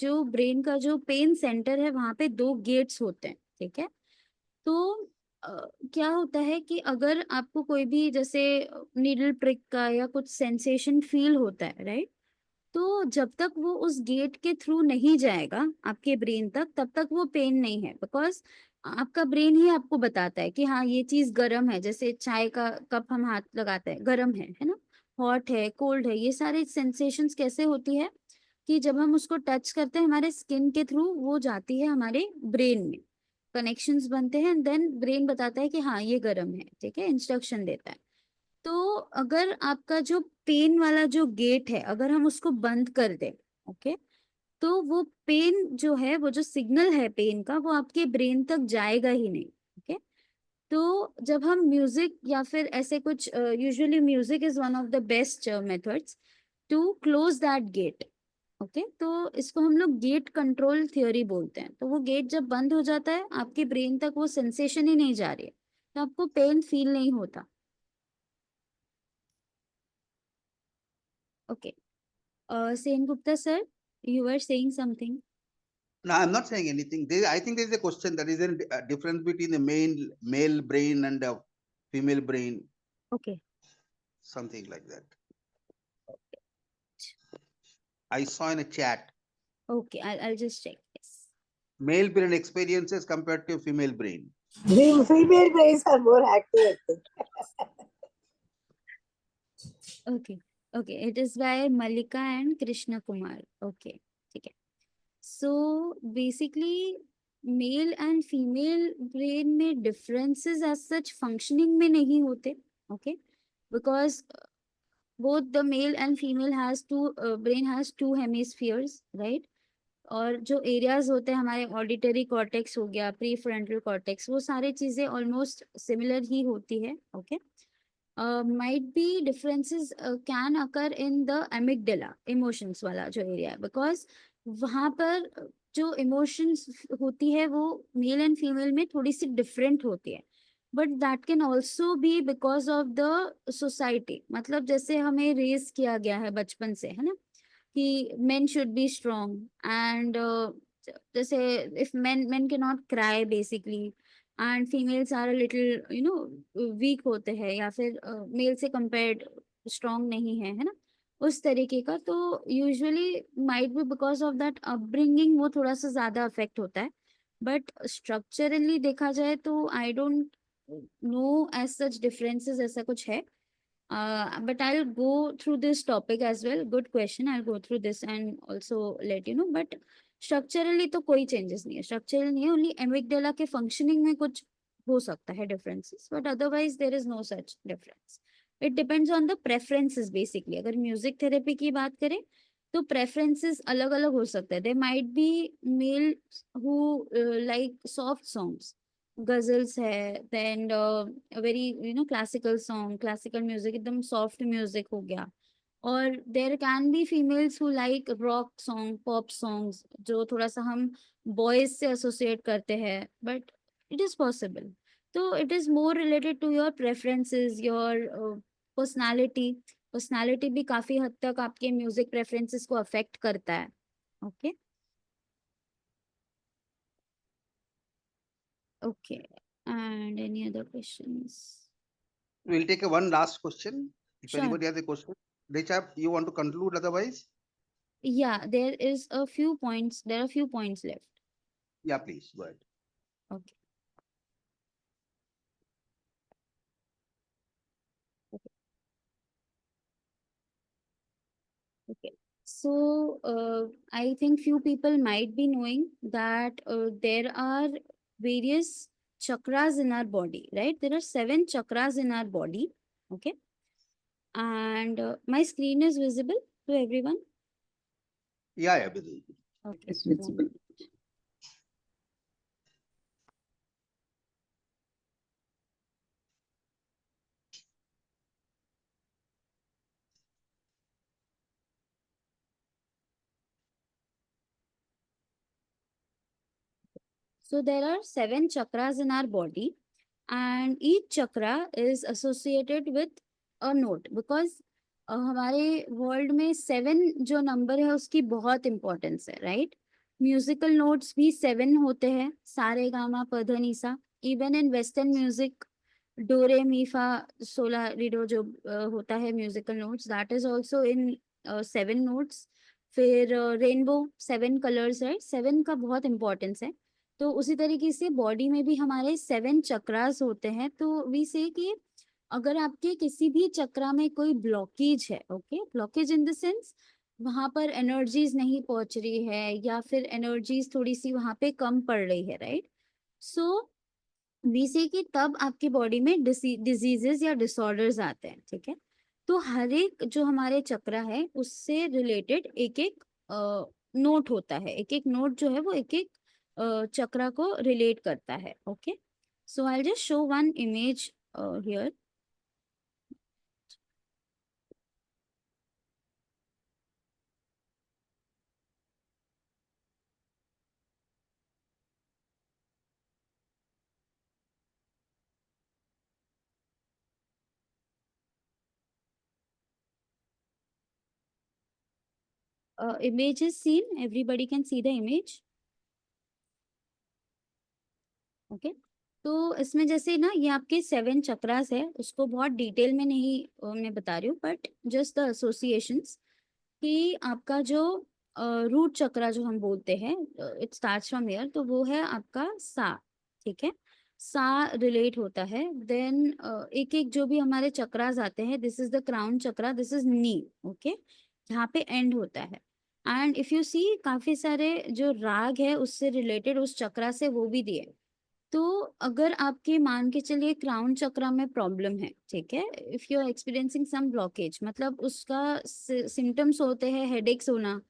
जो ब्रेन का जो पेन सेंटर है वहां पे 2 गेट्स होते हैं, ठीक है? तो क्या होता है कि अगर आपको कोई भी जैसे नीडल प्रिक का या कुछ सेंसेशन फील होता है, राइट? तो जब तक वो उस गेट के थ्रू नहीं जाएगा आपके ब्रेन तक, तब तक वो पेन नहीं है, बिकॉज आपका ब्रेन ही आपको बताता है कि हाँ ये चीज गर्म है. जैसे चाय का कप हम हाथ लगाते हैं, गर्म है ना, हॉट है, कोल्ड है, ये सारे सेंसेशंस कैसे होती है कि जब हम उसको टच करते हैं हमारे स्किन के थ्रू वो जाती है हमारे ब्रेन में, कनेक्शंस बनते हैं, एंड देन ब्रेन बताता है कि हाँ ये गर्म है, ठीक है, इंस्ट्रक्शन देता है. तो अगर आपका जो पेन वाला जो गेट है अगर हम उसको बंद कर दें, ओके, तो वो पेन जो है, वो जो सिग्नल है पेन का, वो आपके ब्रेन तक जाएगा ही नहीं. ओके, तो जब हम म्यूजिक या फिर ऐसे कुछ, usually music is one of the best methods to close that gate. Okay, तो इसको हम लोग गेट कंट्रोल थ्योरी बोलते हैं. तो वो गेट जब बंद हो जाता है आपके ब्रेन तक वो सेंसेशन ही नहीं जा रही है, तो आपको पेन फील नहीं होता. Okay, Sen Gupta sir, you were saying something. No, I'm not saying anything. I think there is a question that is a difference between the male brain and a female brain, Okay. something like that. I saw in a chat. Okay, I'll just check. Yes. Male brain experiences compared to female brain. Female brains are more active, I think. Okay, okay. It is by Malika and Krishna Kumar. Okay, ठीक है. So basically, male and female brain में differences as such functioning में नहीं होते. Okay, because both the male and female has brain has two hemispheres, right? और जो areas होते हैं हमारे ऑडिटरी कॉर्टेक्स हो गया, प्री फ्रंटल कॉर्टेक्स, वो सारी चीजें ऑलमोस्ट सिमिलर ही होती है. Okay, might be differences can occur in the amygdala, emotions वाला जो एरिया है, because वहाँ पर जो इमोशंस होती है वो मेल एंड फीमेल में थोड़ी सी डिफरेंट होती है. But that can also B because of the society. मतलब जैसे हमें रेस किया गया है बचपन से, है ना, कि men should be strong and जैसे if men cannot cry basically and females are a little weak होते हैं, या फिर मेल से compared strong नहीं है ना, उस तरीके का. तो usually might be because of that upbringing वो थोड़ा सा ज्यादा affect होता है. बट structurally देखा जाए तो I don't know as such differences ऐसा कुछ है. But I'll go through this topic as well. Good question. I'll go through this and also let you know. But structurally तो कोई changes नहीं है. Structural नहीं है. Only amygdala के functioning में कुछ हो सकता है differences. But otherwise there is no such difference. It depends on the preferences basically. अगर music therapy की बात करें तो preferences अलग अलग हो सकते हैं. There might be male who like soft songs. गजल्स है, then very classical song, classical music, एकदम सॉफ्ट म्यूजिक हो गया. और there can be females who like rock song, pop songs, जो थोड़ा सा हम बॉयज से एसोसिएट करते हैं, बट इट इज पॉसिबल. तो it is more related to your preferences, your personality. Personality भी काफी हद तक आपके म्यूजिक प्रेफरेंसेस को अफेक्ट करता है. Okay Okay. And any other questions? We'll take one last question. If Sure. anybody has a question, Richa, you want to conclude otherwise? Yeah, there is a few points. There are a few points left. Yeah, please, go ahead. Okay. Okay. So, I think few people might be knowing that there are various chakras in our body, right? There are 7 chakras in our body. Okay. And my screen is visible to everyone. Yeah, Vidhi. Okay. It's visible. So there are 7 chakras in our body, and each chakra is associated with a note, because हमारे world में 7 जो number है उसकी बहुत importance है, right? Musical notes भी 7 होते हैं, सारे गामा पध निसा. Even in western music do re mi fa so la ti do जो होता है musical notes, that is also in 7 notes. फिर रेनबो 7 कलर्स है, 7 का बहुत इंपॉर्टेंस है. तो उसी तरीके से बॉडी में भी हमारे 7 चक्रास होते हैं. तो वी से कि अगर आपके किसी भी चक्रा में कोई ब्लॉकेज है, okay, blockage in the sense वहां पर एनर्जीज नहीं पहुंच रही है, या फिर एनर्जीज थोड़ी सी वहां पे कम पड़ रही है, राइट? सो वी से कि तब आपकी बॉडी में डिजीजेस या डिसऑर्डर्स आते हैं. ठीक है, तो हर एक जो हमारे चक्रा है उससे रिलेटेड एक एक नोट होता है. एक एक नोट जो है वो एक एक चक्रा को रिलेट करता है. Okay, so I just show one image here. Image is seen, everybody can see the image. Okay, तो इसमें जैसे ना ये आपके 7 चक्रास है, उसको बहुत डिटेल में नहीं मैं बता रही हूँ, बट जस्ट द एसोसिएशंस. कि आपका जो रूट चक्रा जो हम बोलते हैं, इट स्टार्ट्स फ्रॉम हियर, तो वो है आपका सा. ठीक है, सा रिलेट होता है, देन एक एक जो भी हमारे चक्रास आते हैं, this is the crown chakra, this is knee, okay, यहाँ पे एंड होता है। एंड इफ यू सी काफी सारे जो राग है उससे रिलेटेड उस चक्रा से वो भी दिए। तो अगर आपके मान के चलिए क्राउन चक्रा में प्रॉब्लम है, ठीक है, if you are experiencing some blockage, मतलब उसका सिम्टम्स होते हैं हेडेक्स होना,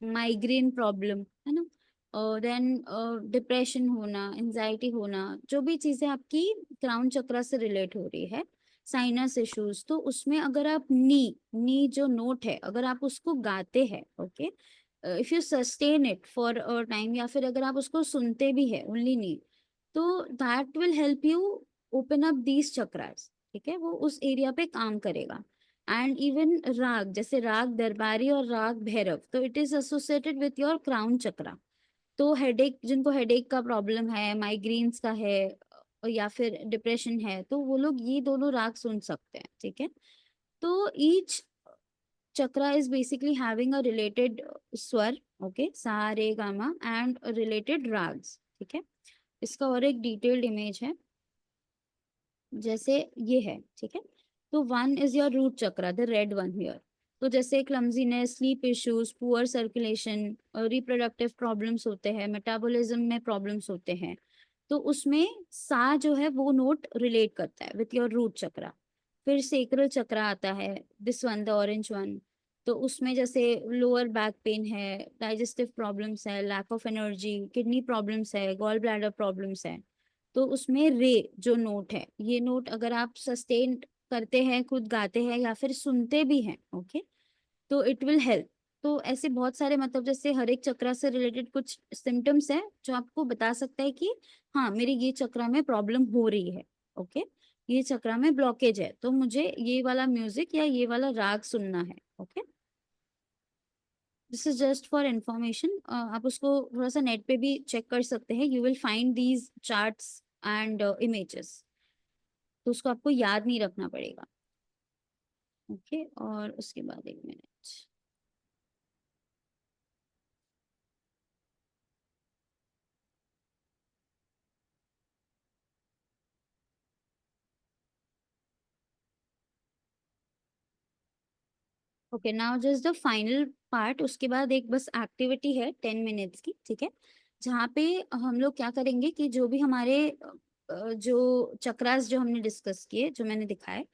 माइग्रेन प्रॉब्लम, है ना, और देन डिप्रेशन होना, एंजाइटी होना, जो भी चीजें आपकी क्राउन चक्रा से रिलेट हो रही है, साइनस इश्यूज, तो उसमें अगर आप नी जो नोट है अगर आप उसको गाते हैं, okay, if you sustain it for a time, या फिर अगर आप उसको सुनते भी है ओनली नी, तो that will help you open up these chakras, ठीक है, वो उस एरिया पे काम करेगा। एंड इवन राग, जैसे राग दरबारी और राग भैरव, तो it is associated with your crown chakra. तो हेडेक, जिनको हेडेक का प्रॉब्लम है, माइग्रेन्स का है, या फिर डिप्रेशन है, तो वो लोग ये दोनों राग सुन सकते हैं, ठीक है। तो each chakra is basically having a related स्वर, ओके, सा रे गा मा, एंड रिलेटेड राग्स, ठीक है। इसका और एक डिटेल्ड इमेज है, जैसे ये है, ठीक है। तो one is your root chakra, the red one here. तो जैसे clumsiness, sleep issues, poor circulation, reproductive problems होते हैं, मेटाबॉलिज्म में प्रॉब्लम्स होते हैं, तो उसमें सा जो है वो नोट रिलेट करता है विथ योर रूट चक्रा। फिर सेक्रल चक्रा आता है, this one, the orange one. तो उसमें जैसे लोअर बैक पेन है, डाइजेस्टिव प्रॉब्लम्स है, lack of energy, kidney problems है, गॉल ब्लैडर प्रॉब्लम्स है, तो उसमें रे जो नोट है, ये नोट अगर आप सस्टेन करते हैं, खुद गाते हैं या फिर सुनते भी हैं, ओके, तो इट विल हेल्प। तो ऐसे बहुत सारे, मतलब जैसे हर एक चक्रा से रिलेटेड कुछ सिम्टम्स है जो आपको बता सकता है कि हाँ मेरी ये चक्रा में प्रॉब्लम हो रही है, ओके, ये चक्रा में ब्लॉकेज है, तो मुझे ये वाला म्यूजिक या ये वाला राग सुनना है, okay. This is just for information, आप उसको थोड़ा सा नेट पे भी चेक कर सकते हैं, you will find these charts and images, तो उसको आपको याद नहीं रखना पड़ेगा, ओके। और उसके बाद एक minute, okay, now just the final part, उसके बाद एक बस एक्टिविटी है 10 मिनट्स की, ठीक है, जहाँ पे हम लोग क्या करेंगे कि जो भी हमारे जो चक्रास जो हमने डिस्कस किए, जो मैंने दिखाए,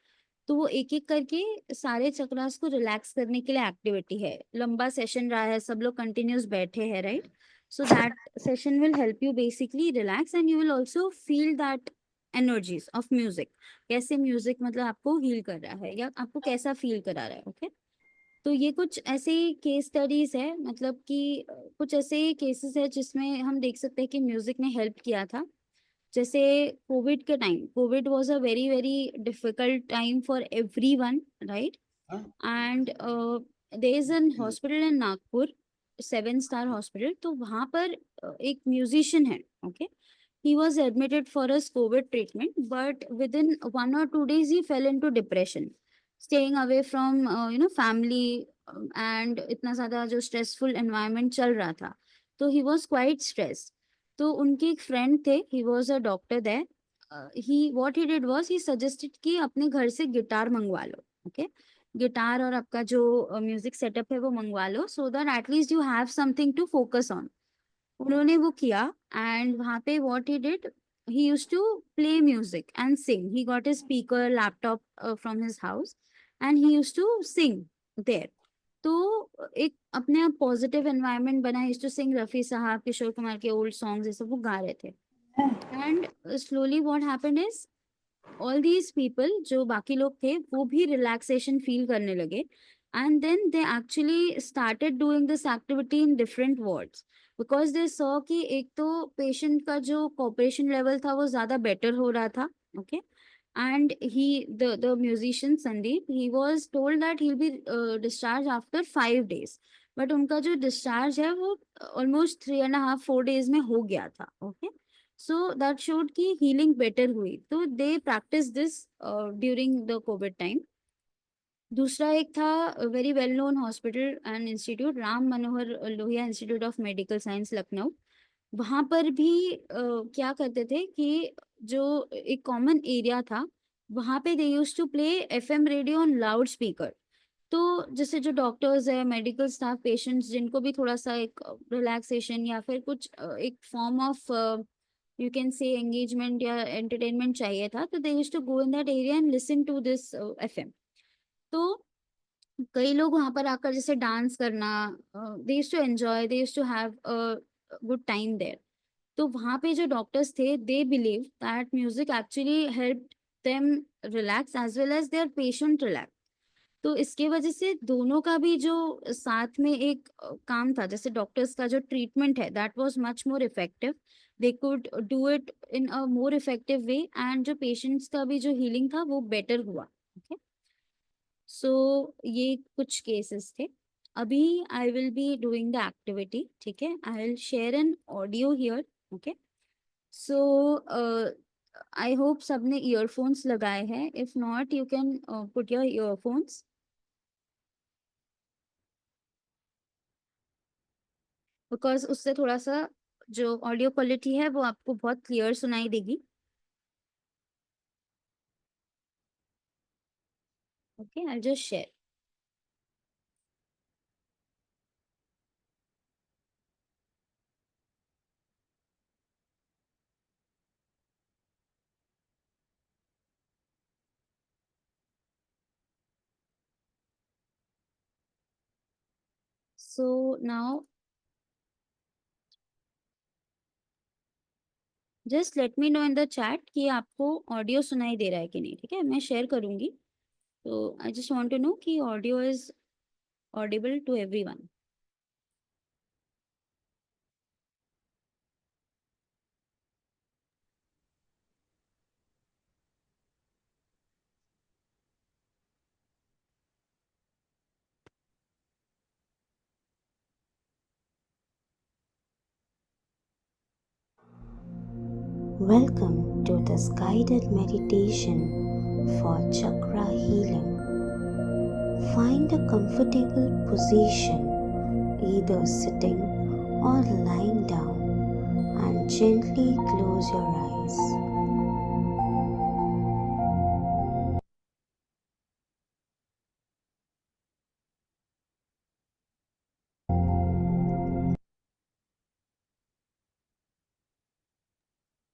तो वो एक एक करके सारे चक्रास को रिलैक्स करने के लिए एक्टिविटी है। लंबा सेशन रहा है, सब लोग कंटिन्यूस बैठे हैं, right, so that session will help you basically relax, and you will also feel that energies of music, कैसे म्यूजिक मतलब आपको हील कर रहा है या आपको कैसा फील करा रहा है, ओके। तो ये कुछ ऐसे केस स्टडीज है, मतलब कि कुछ ऐसे केसेस है जिसमें हम देख सकते हैं कि म्यूजिक ने हेल्प किया था। जैसे कोविड के time, COVID was a very very difficult time for everyone, right, and there is an hospital in Nagpur, 7 star hospital, तो वहाँ पर एक म्यूजिशियन है, okay, he was admitted for his COVID treatment, but within 1 or 2 days he fell into depression, staying away from family, and इतना ज़्यादा जो stressful environment चल रहा था, तो he was quite stressed। तो उनके एक friend थे, he was a doctor there, what he did was he suggested कि अपने घर से गिटार मंगवा लो, okay, गिटार और आपका जो म्यूजिक सेटअप है वो मंगवा लो, so that at least you have something to focus on। उन्होंने वो किया, एंड वहाँ पे what he did, he used to play music and sing, he got his speaker laptop from his house, and he used to sing there. तो एक अपने आप positive environment बना, he used to sing Rafi Sahab, Kishore Kumar के old songs, ये सब वो गा रहे थे। And slowly what happened is all these people, जो बाकी लोग थे, वो भी रिलैक्सेशन फील करने लगे, and then they actually started doing this activity in different wards, because they saw कि एक तो पेशेंट का जो कोऑपरेशन लेवल था वो ज्यादा बेटर हो रहा था, okay, and he the musician Sandeep, he was told that he will be discharge after 5 days, but उनका जो डिस्चार्ज है वो ऑलमोस्ट 3.5-4 days में हो गया था, ओके। सो दैट शोड कि हीलिंग बेटर हुई, तो they practice this during the covid time. दूसरा एक था very well known hospital and institute, Ram Manohar Lohia institute of medical science Lucknow, वहाँ पर भी क्या करते थे कि जो एक कॉमन एरिया था, वहां पे they use to play FM radio on loud speaker. तो जैसे जो डॉक्टर्स है, मेडिकल स्टाफ, पेशेंट्स, जिनको भी थोड़ा सा एक रिलैक्सेशन या फिर कुछ एक form of you can say engagement या एंटरटेनमेंट चाहिए था, तो they use to go in that area and listen to this FM। तो कई लोग वहां पर आकर जैसे डांस करना, they use to enjoy, they use to have a good time there. तो वहां पे जो डॉक्टर्स थे, they believe that music actually help them relax as well as their patient relax. तो इसके वजह से दोनों का भी जो साथ में एक काम था, जैसे डॉक्टर्स का जो ट्रीटमेंट है, that was much more effective. They could do it in a more effective way, and जो पेशेंट्स का भी जो हीलिंग था वो बेटर हुआ। ओके, सो ये कुछ केसेस थे। अभी आई will be doing the activity, ठीक है। I will share an audio here, okay. So I hope सबने ईयरफोन्स लगाए हैं। If not, you can put your earphones, because उससे थोड़ा सा जो ऑडियो क्वालिटी है वो आपको बहुत क्लियर सुनाई देगी। Okay, I just share. So now just let me no in the chat कि आपको ऑडियो सुनाई दे रहा है कि नहीं, ठीक है। मैं शेयर करूंगी, तो I just want to know कि audio is audible to everyone. Welcome to this guided meditation for chakra healing. Find a comfortable position, either sitting or lying down, and gently close your eyes.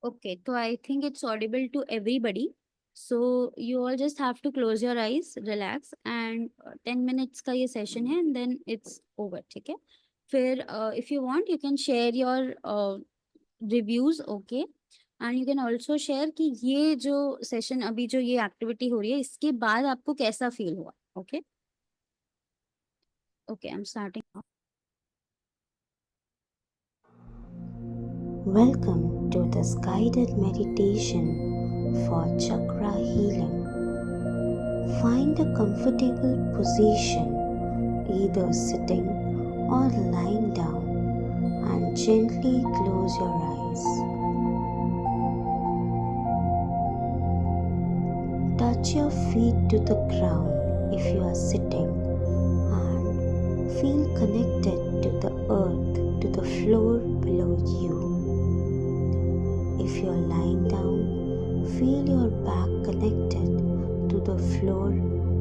Okay, so I think it's audible to everybody. So you all just have to close your eyes, relax, and 10 minutes का ये session है, and then it's over, ठीक है। फिर if you want, you can share your reviews, okay, and you can also share कि ये जो session, अभी जो ये activity हो रही है, इसके बाद आपको कैसा feel हुआ, okay? Okay, I'm starting now. Welcome to this guided meditation for chakra healing. Find a comfortable position, either sitting or lying down, and gently close your eyes. Touch your feet to the ground if you are sitting, and feel connected to the earth, to the floor below you. If you are lying down, feel your back connected to the floor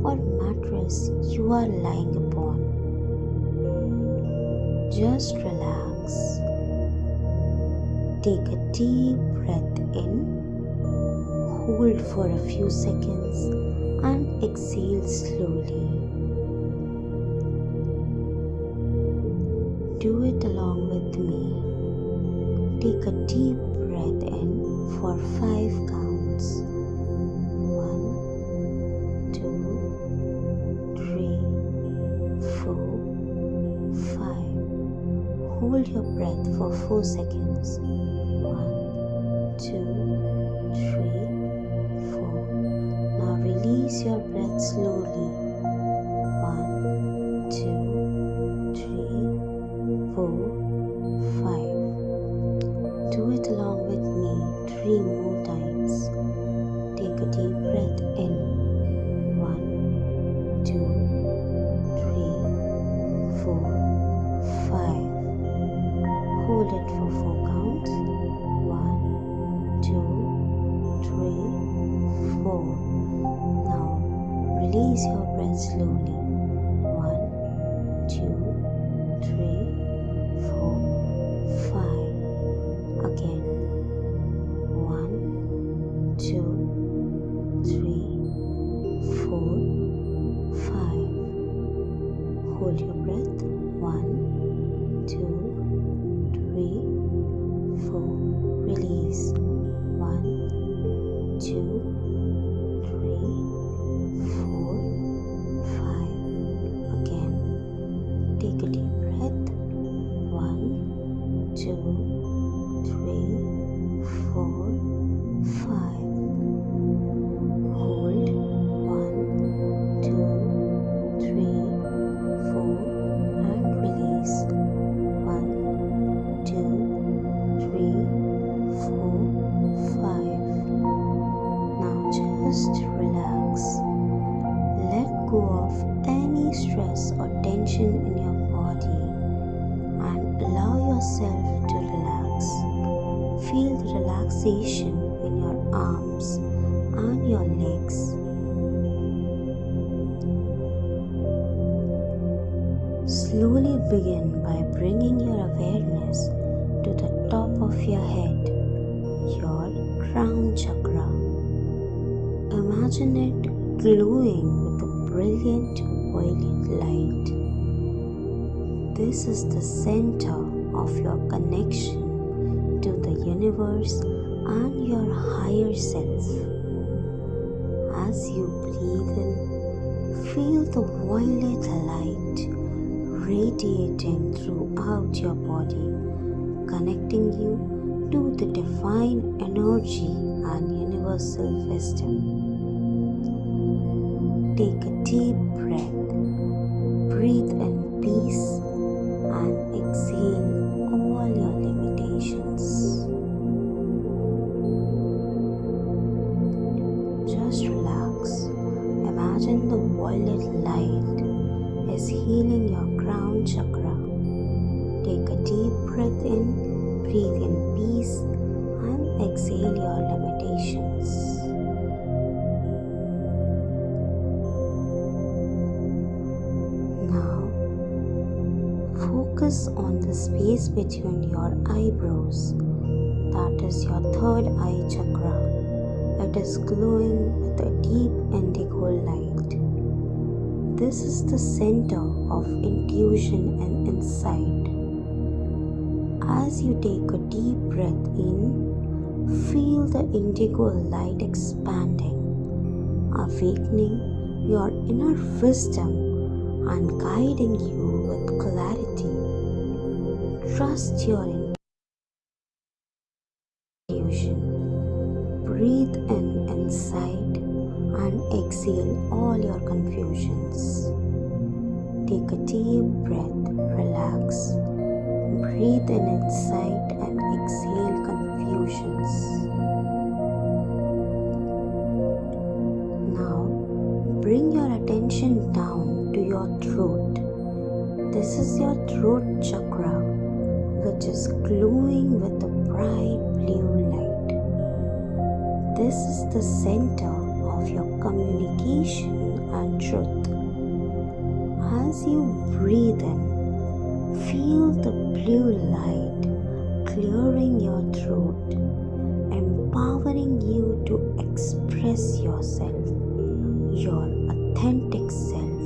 or mattress you are lying upon. Just relax. Take a deep breath in, hold for a few seconds, and exhale slowly. Do it along with me. Take a deep breath in for 5 counts. 1, 2, 3, 4, 5. Hold your breath for 4 seconds. 1, 2, 3, 4. Now release your breath slowly. 1, 2, 3, 4, 5. Do it along with me 3 more times. Take a deep breath in. 1, 2, 3, 4, 5. Hold it for 4 counts. 1, 2, 4. Now release your breath slowly. 1, 2, 3, 4, 5. Again. 1, 2, 3, 4, 5. Hold your breath. 1, 2, 3, 4. Release. 1, 2, 3, 4, 5. Again. Take a deep breath. 1, 2, 3, 4, 5. Hold. 1, 2, 3, 4, and release. 1, 2, 3, 4, 5. Now just relax. Let go of any stress or tension in your body and allow yourself to relax. Feel the relaxation in your arms and your legs. Slowly begin by bringing your awareness to the top of your head, your crown chakra. Imagine it glowing with a brilliant violet light. This is the center of your connection to the universe and your higher self. As you breathe in, feel the violet light radiating throughout your body, connecting you to the divine energy and universal wisdom. Take a deep breath, breathe in peace, and exhale all your limitations. Just relax. Imagine the violet light is healing your crown chakra. Take a deep breath in, breathe in peace, and exhale your limitations. Now, focus on the space between your eyebrows. That is your third eye chakra. It is glowing with a deep indigo light. This is the center of intuition and insight. As you take a deep breath in, feel the indigo light expanding, awakening your inner wisdom and guiding you with clarity. Trust your intuition. Breathe in insight and exhale all your confusions. Take a deep breath, relax. Breathe in insight and exhale confusions. Now, bring your attention down to your throat. This is your throat chakra, which is glowing with a bright blue light. This is the center of your communication and truth. As you breathe in, feel the blue light clearing your throat, empowering you to express yourself, your authentic self.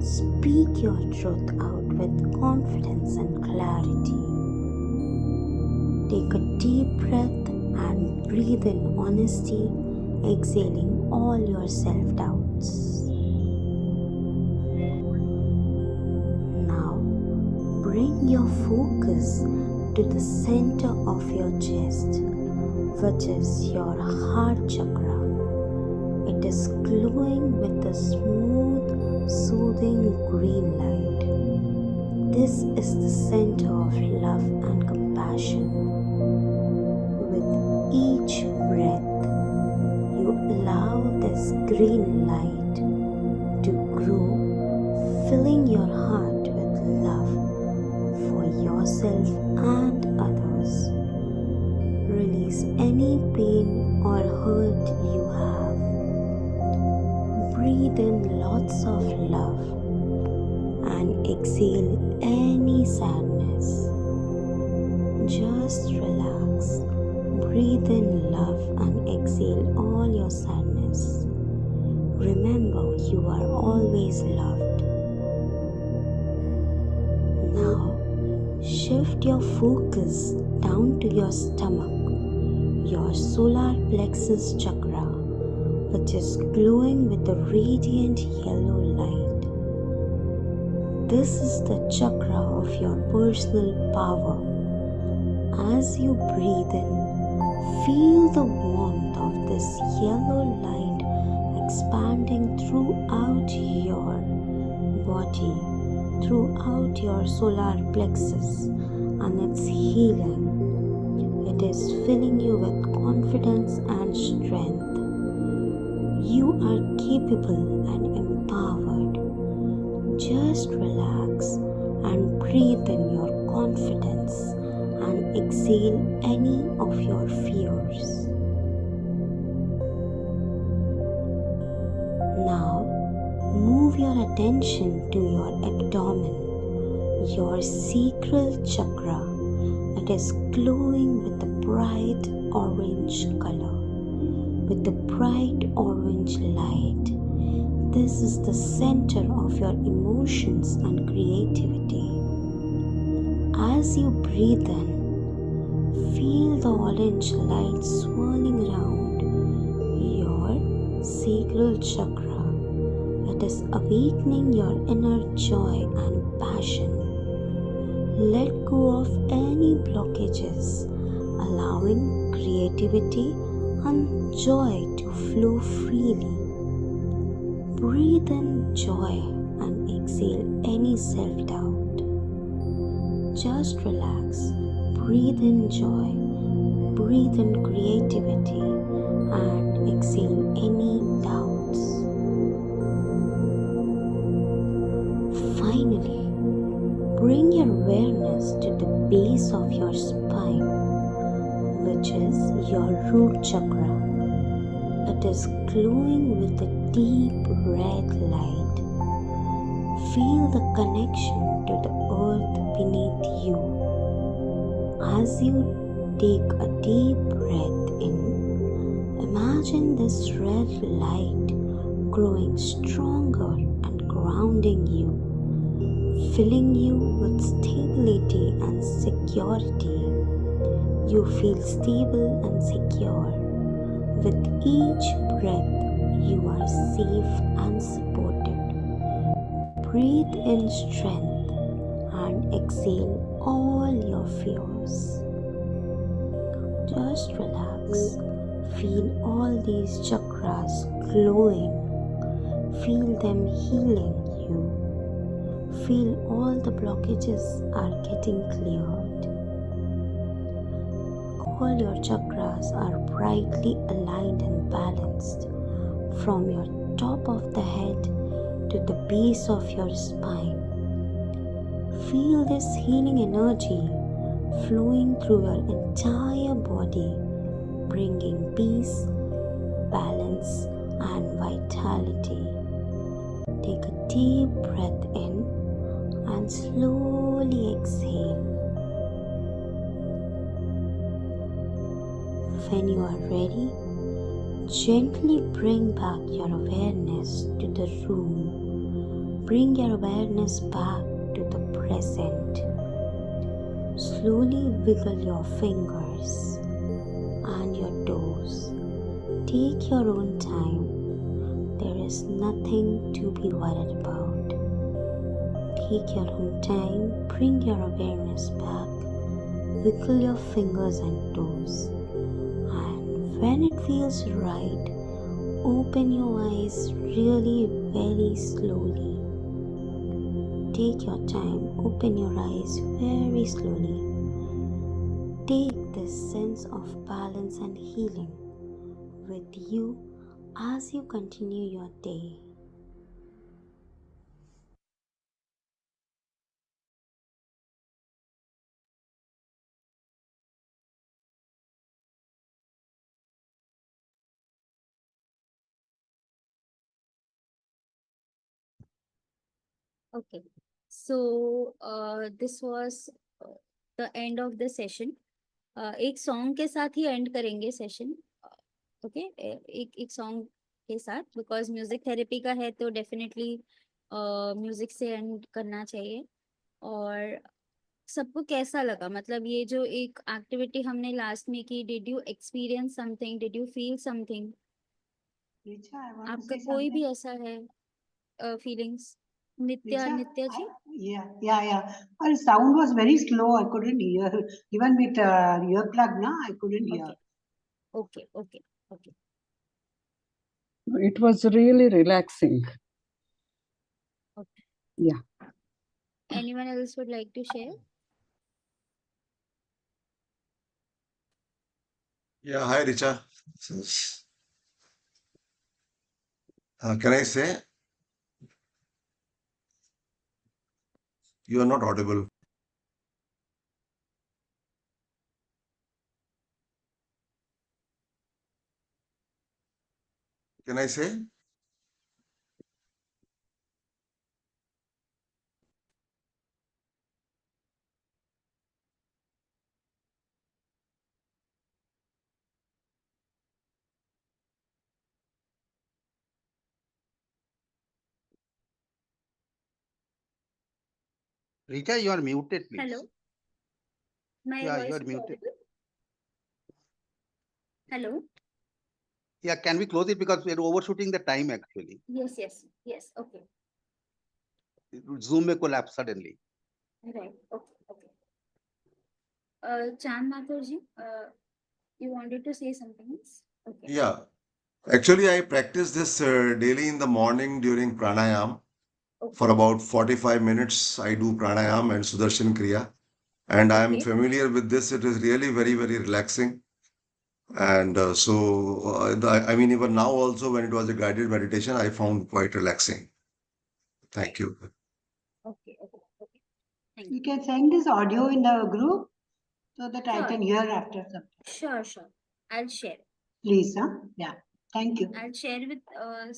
Speak your truth out with confidence and clarity. Take a deep breath and breathe in honesty, exhaling all your self-doubts. Now, bring your focus to the center of your chest, which is your heart chakra. It is glowing with a smooth, soothing green light. This is the center of love and compassion. With each breath, you allow this green light to grow, filling your heart with love for yourself and others. Release any pain or hurt you have. breathe in lots of love and exhale any sadness. Just relax. Breathe in love and exhale all your sadness. Remember, you are always loved. Now, shift your focus down to your stomach, your solar plexus chakra, which is glowing with a radiant yellow light. This is the chakra of your personal power. As you breathe in, feel the warmth of this yellow light expanding throughout your body, throughout your solar plexus, and it's healing. It is filling you with confidence and strength. You are capable and empowered. Just relax and breathe in your confidence and exhale any of your fears. Now, move your attention to your abdomen, your sacral chakra. It is glowing with a bright orange color, with a bright orange light. This is the center of your emotions and creativity. As you breathe in, feel the orange light swirling around your sacral chakra. It is awakening your inner joy and passion. Let go of any blockages, allowing creativity and joy to flow freely. Breathe in joy and exhale any self-doubt. Just relax. Breathe in joy. Breathe in creativity and exhale any doubts. Finally, bring your awareness to the base of your spine, which is your root chakra. It is glowing with a deep red light. Feel the connection to the earth beneath you. As you take a deep breath in, imagine this red light growing stronger and grounding you, filling you with stability and security. You feel stable and secure. With each breath, you are safe and supported. Breathe in strength and exhale all your fears. Just relax. Feel all these chakras glowing. Feel them healing you. Feel all the blockages are getting cleared. All your chakras are brightly aligned and balanced from your top of the head to the base of your spine. Feel this healing energy flowing through your entire body, bringing peace, balance, and vitality. Take a deep breath in and slowly exhale. When you are ready, gently bring back your awareness to the room. Bring your awareness back to the present. Slowly wiggle your fingers and your toes. Take your own time. There is nothing to be worried about. Take your own time. Bring your awareness back. Wiggle your fingers and toes. When it feels right, open your eyes really very slowly. Take your time, open your eyes very slowly. Take this sense of balance and healing with you as you continue your day. Okay, so this was the end of the session. एक song के साथ ही and करेंगे session. Okay, एक song के साथ, because music therapy का है तो डेफिनेटली म्यूजिक से एंड करना चाहिए. और सबको कैसा लगा, मतलब ये जो एक एक्टिविटी हमने लास्ट में की, did you experience something, did you feel something? Richa, I want to आपका say कोई भी something. ऐसा है feelings? Nitya, Richa, Nitya ji. yeah. Our sound was very slow. I couldn't hear. Even with earplug, na, I couldn't hear. Okay. It was really relaxing. Okay. Yeah. Anyone else would like to share? Yeah, hi Richa. Can I say? You are not audible. Can I say? Richa, you are muted, please. Hello. My Yeah, voice you are is muted. audible? Hello. Yeah, can we close it because we are overshooting the time actually. Yes. Okay. Zoom may collapse suddenly. Right. Okay. Chand Mathur ji, you wanted to say something else? Okay. Yeah. Actually, I practice this daily in the morning during pranayam. For about 45 minutes, I do pranayam and Sudarshan Kriya. And I am Okay. familiar with this. It is really very, very relaxing. And I mean, even now also, when it was a guided meditation, I found quite relaxing. Thank you. Okay. Thank You you. can send this audio in the group so that I Sure. can hear after some. Sure. I'll share. Please, huh? Yeah. Thank you. I'll share with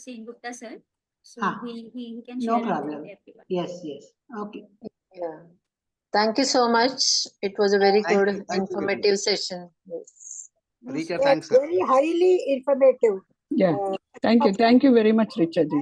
Sen Gupta sir. So Ah, he can no share it problem. with everyone. Yes. Okay. Yeah. Thank you so much. It was a very Thank good, you. Thank you very much. informative session. Yes. Richa, Yes, thanks. Sir. very highly informative. Yeah. Thank you very much, Richa ji.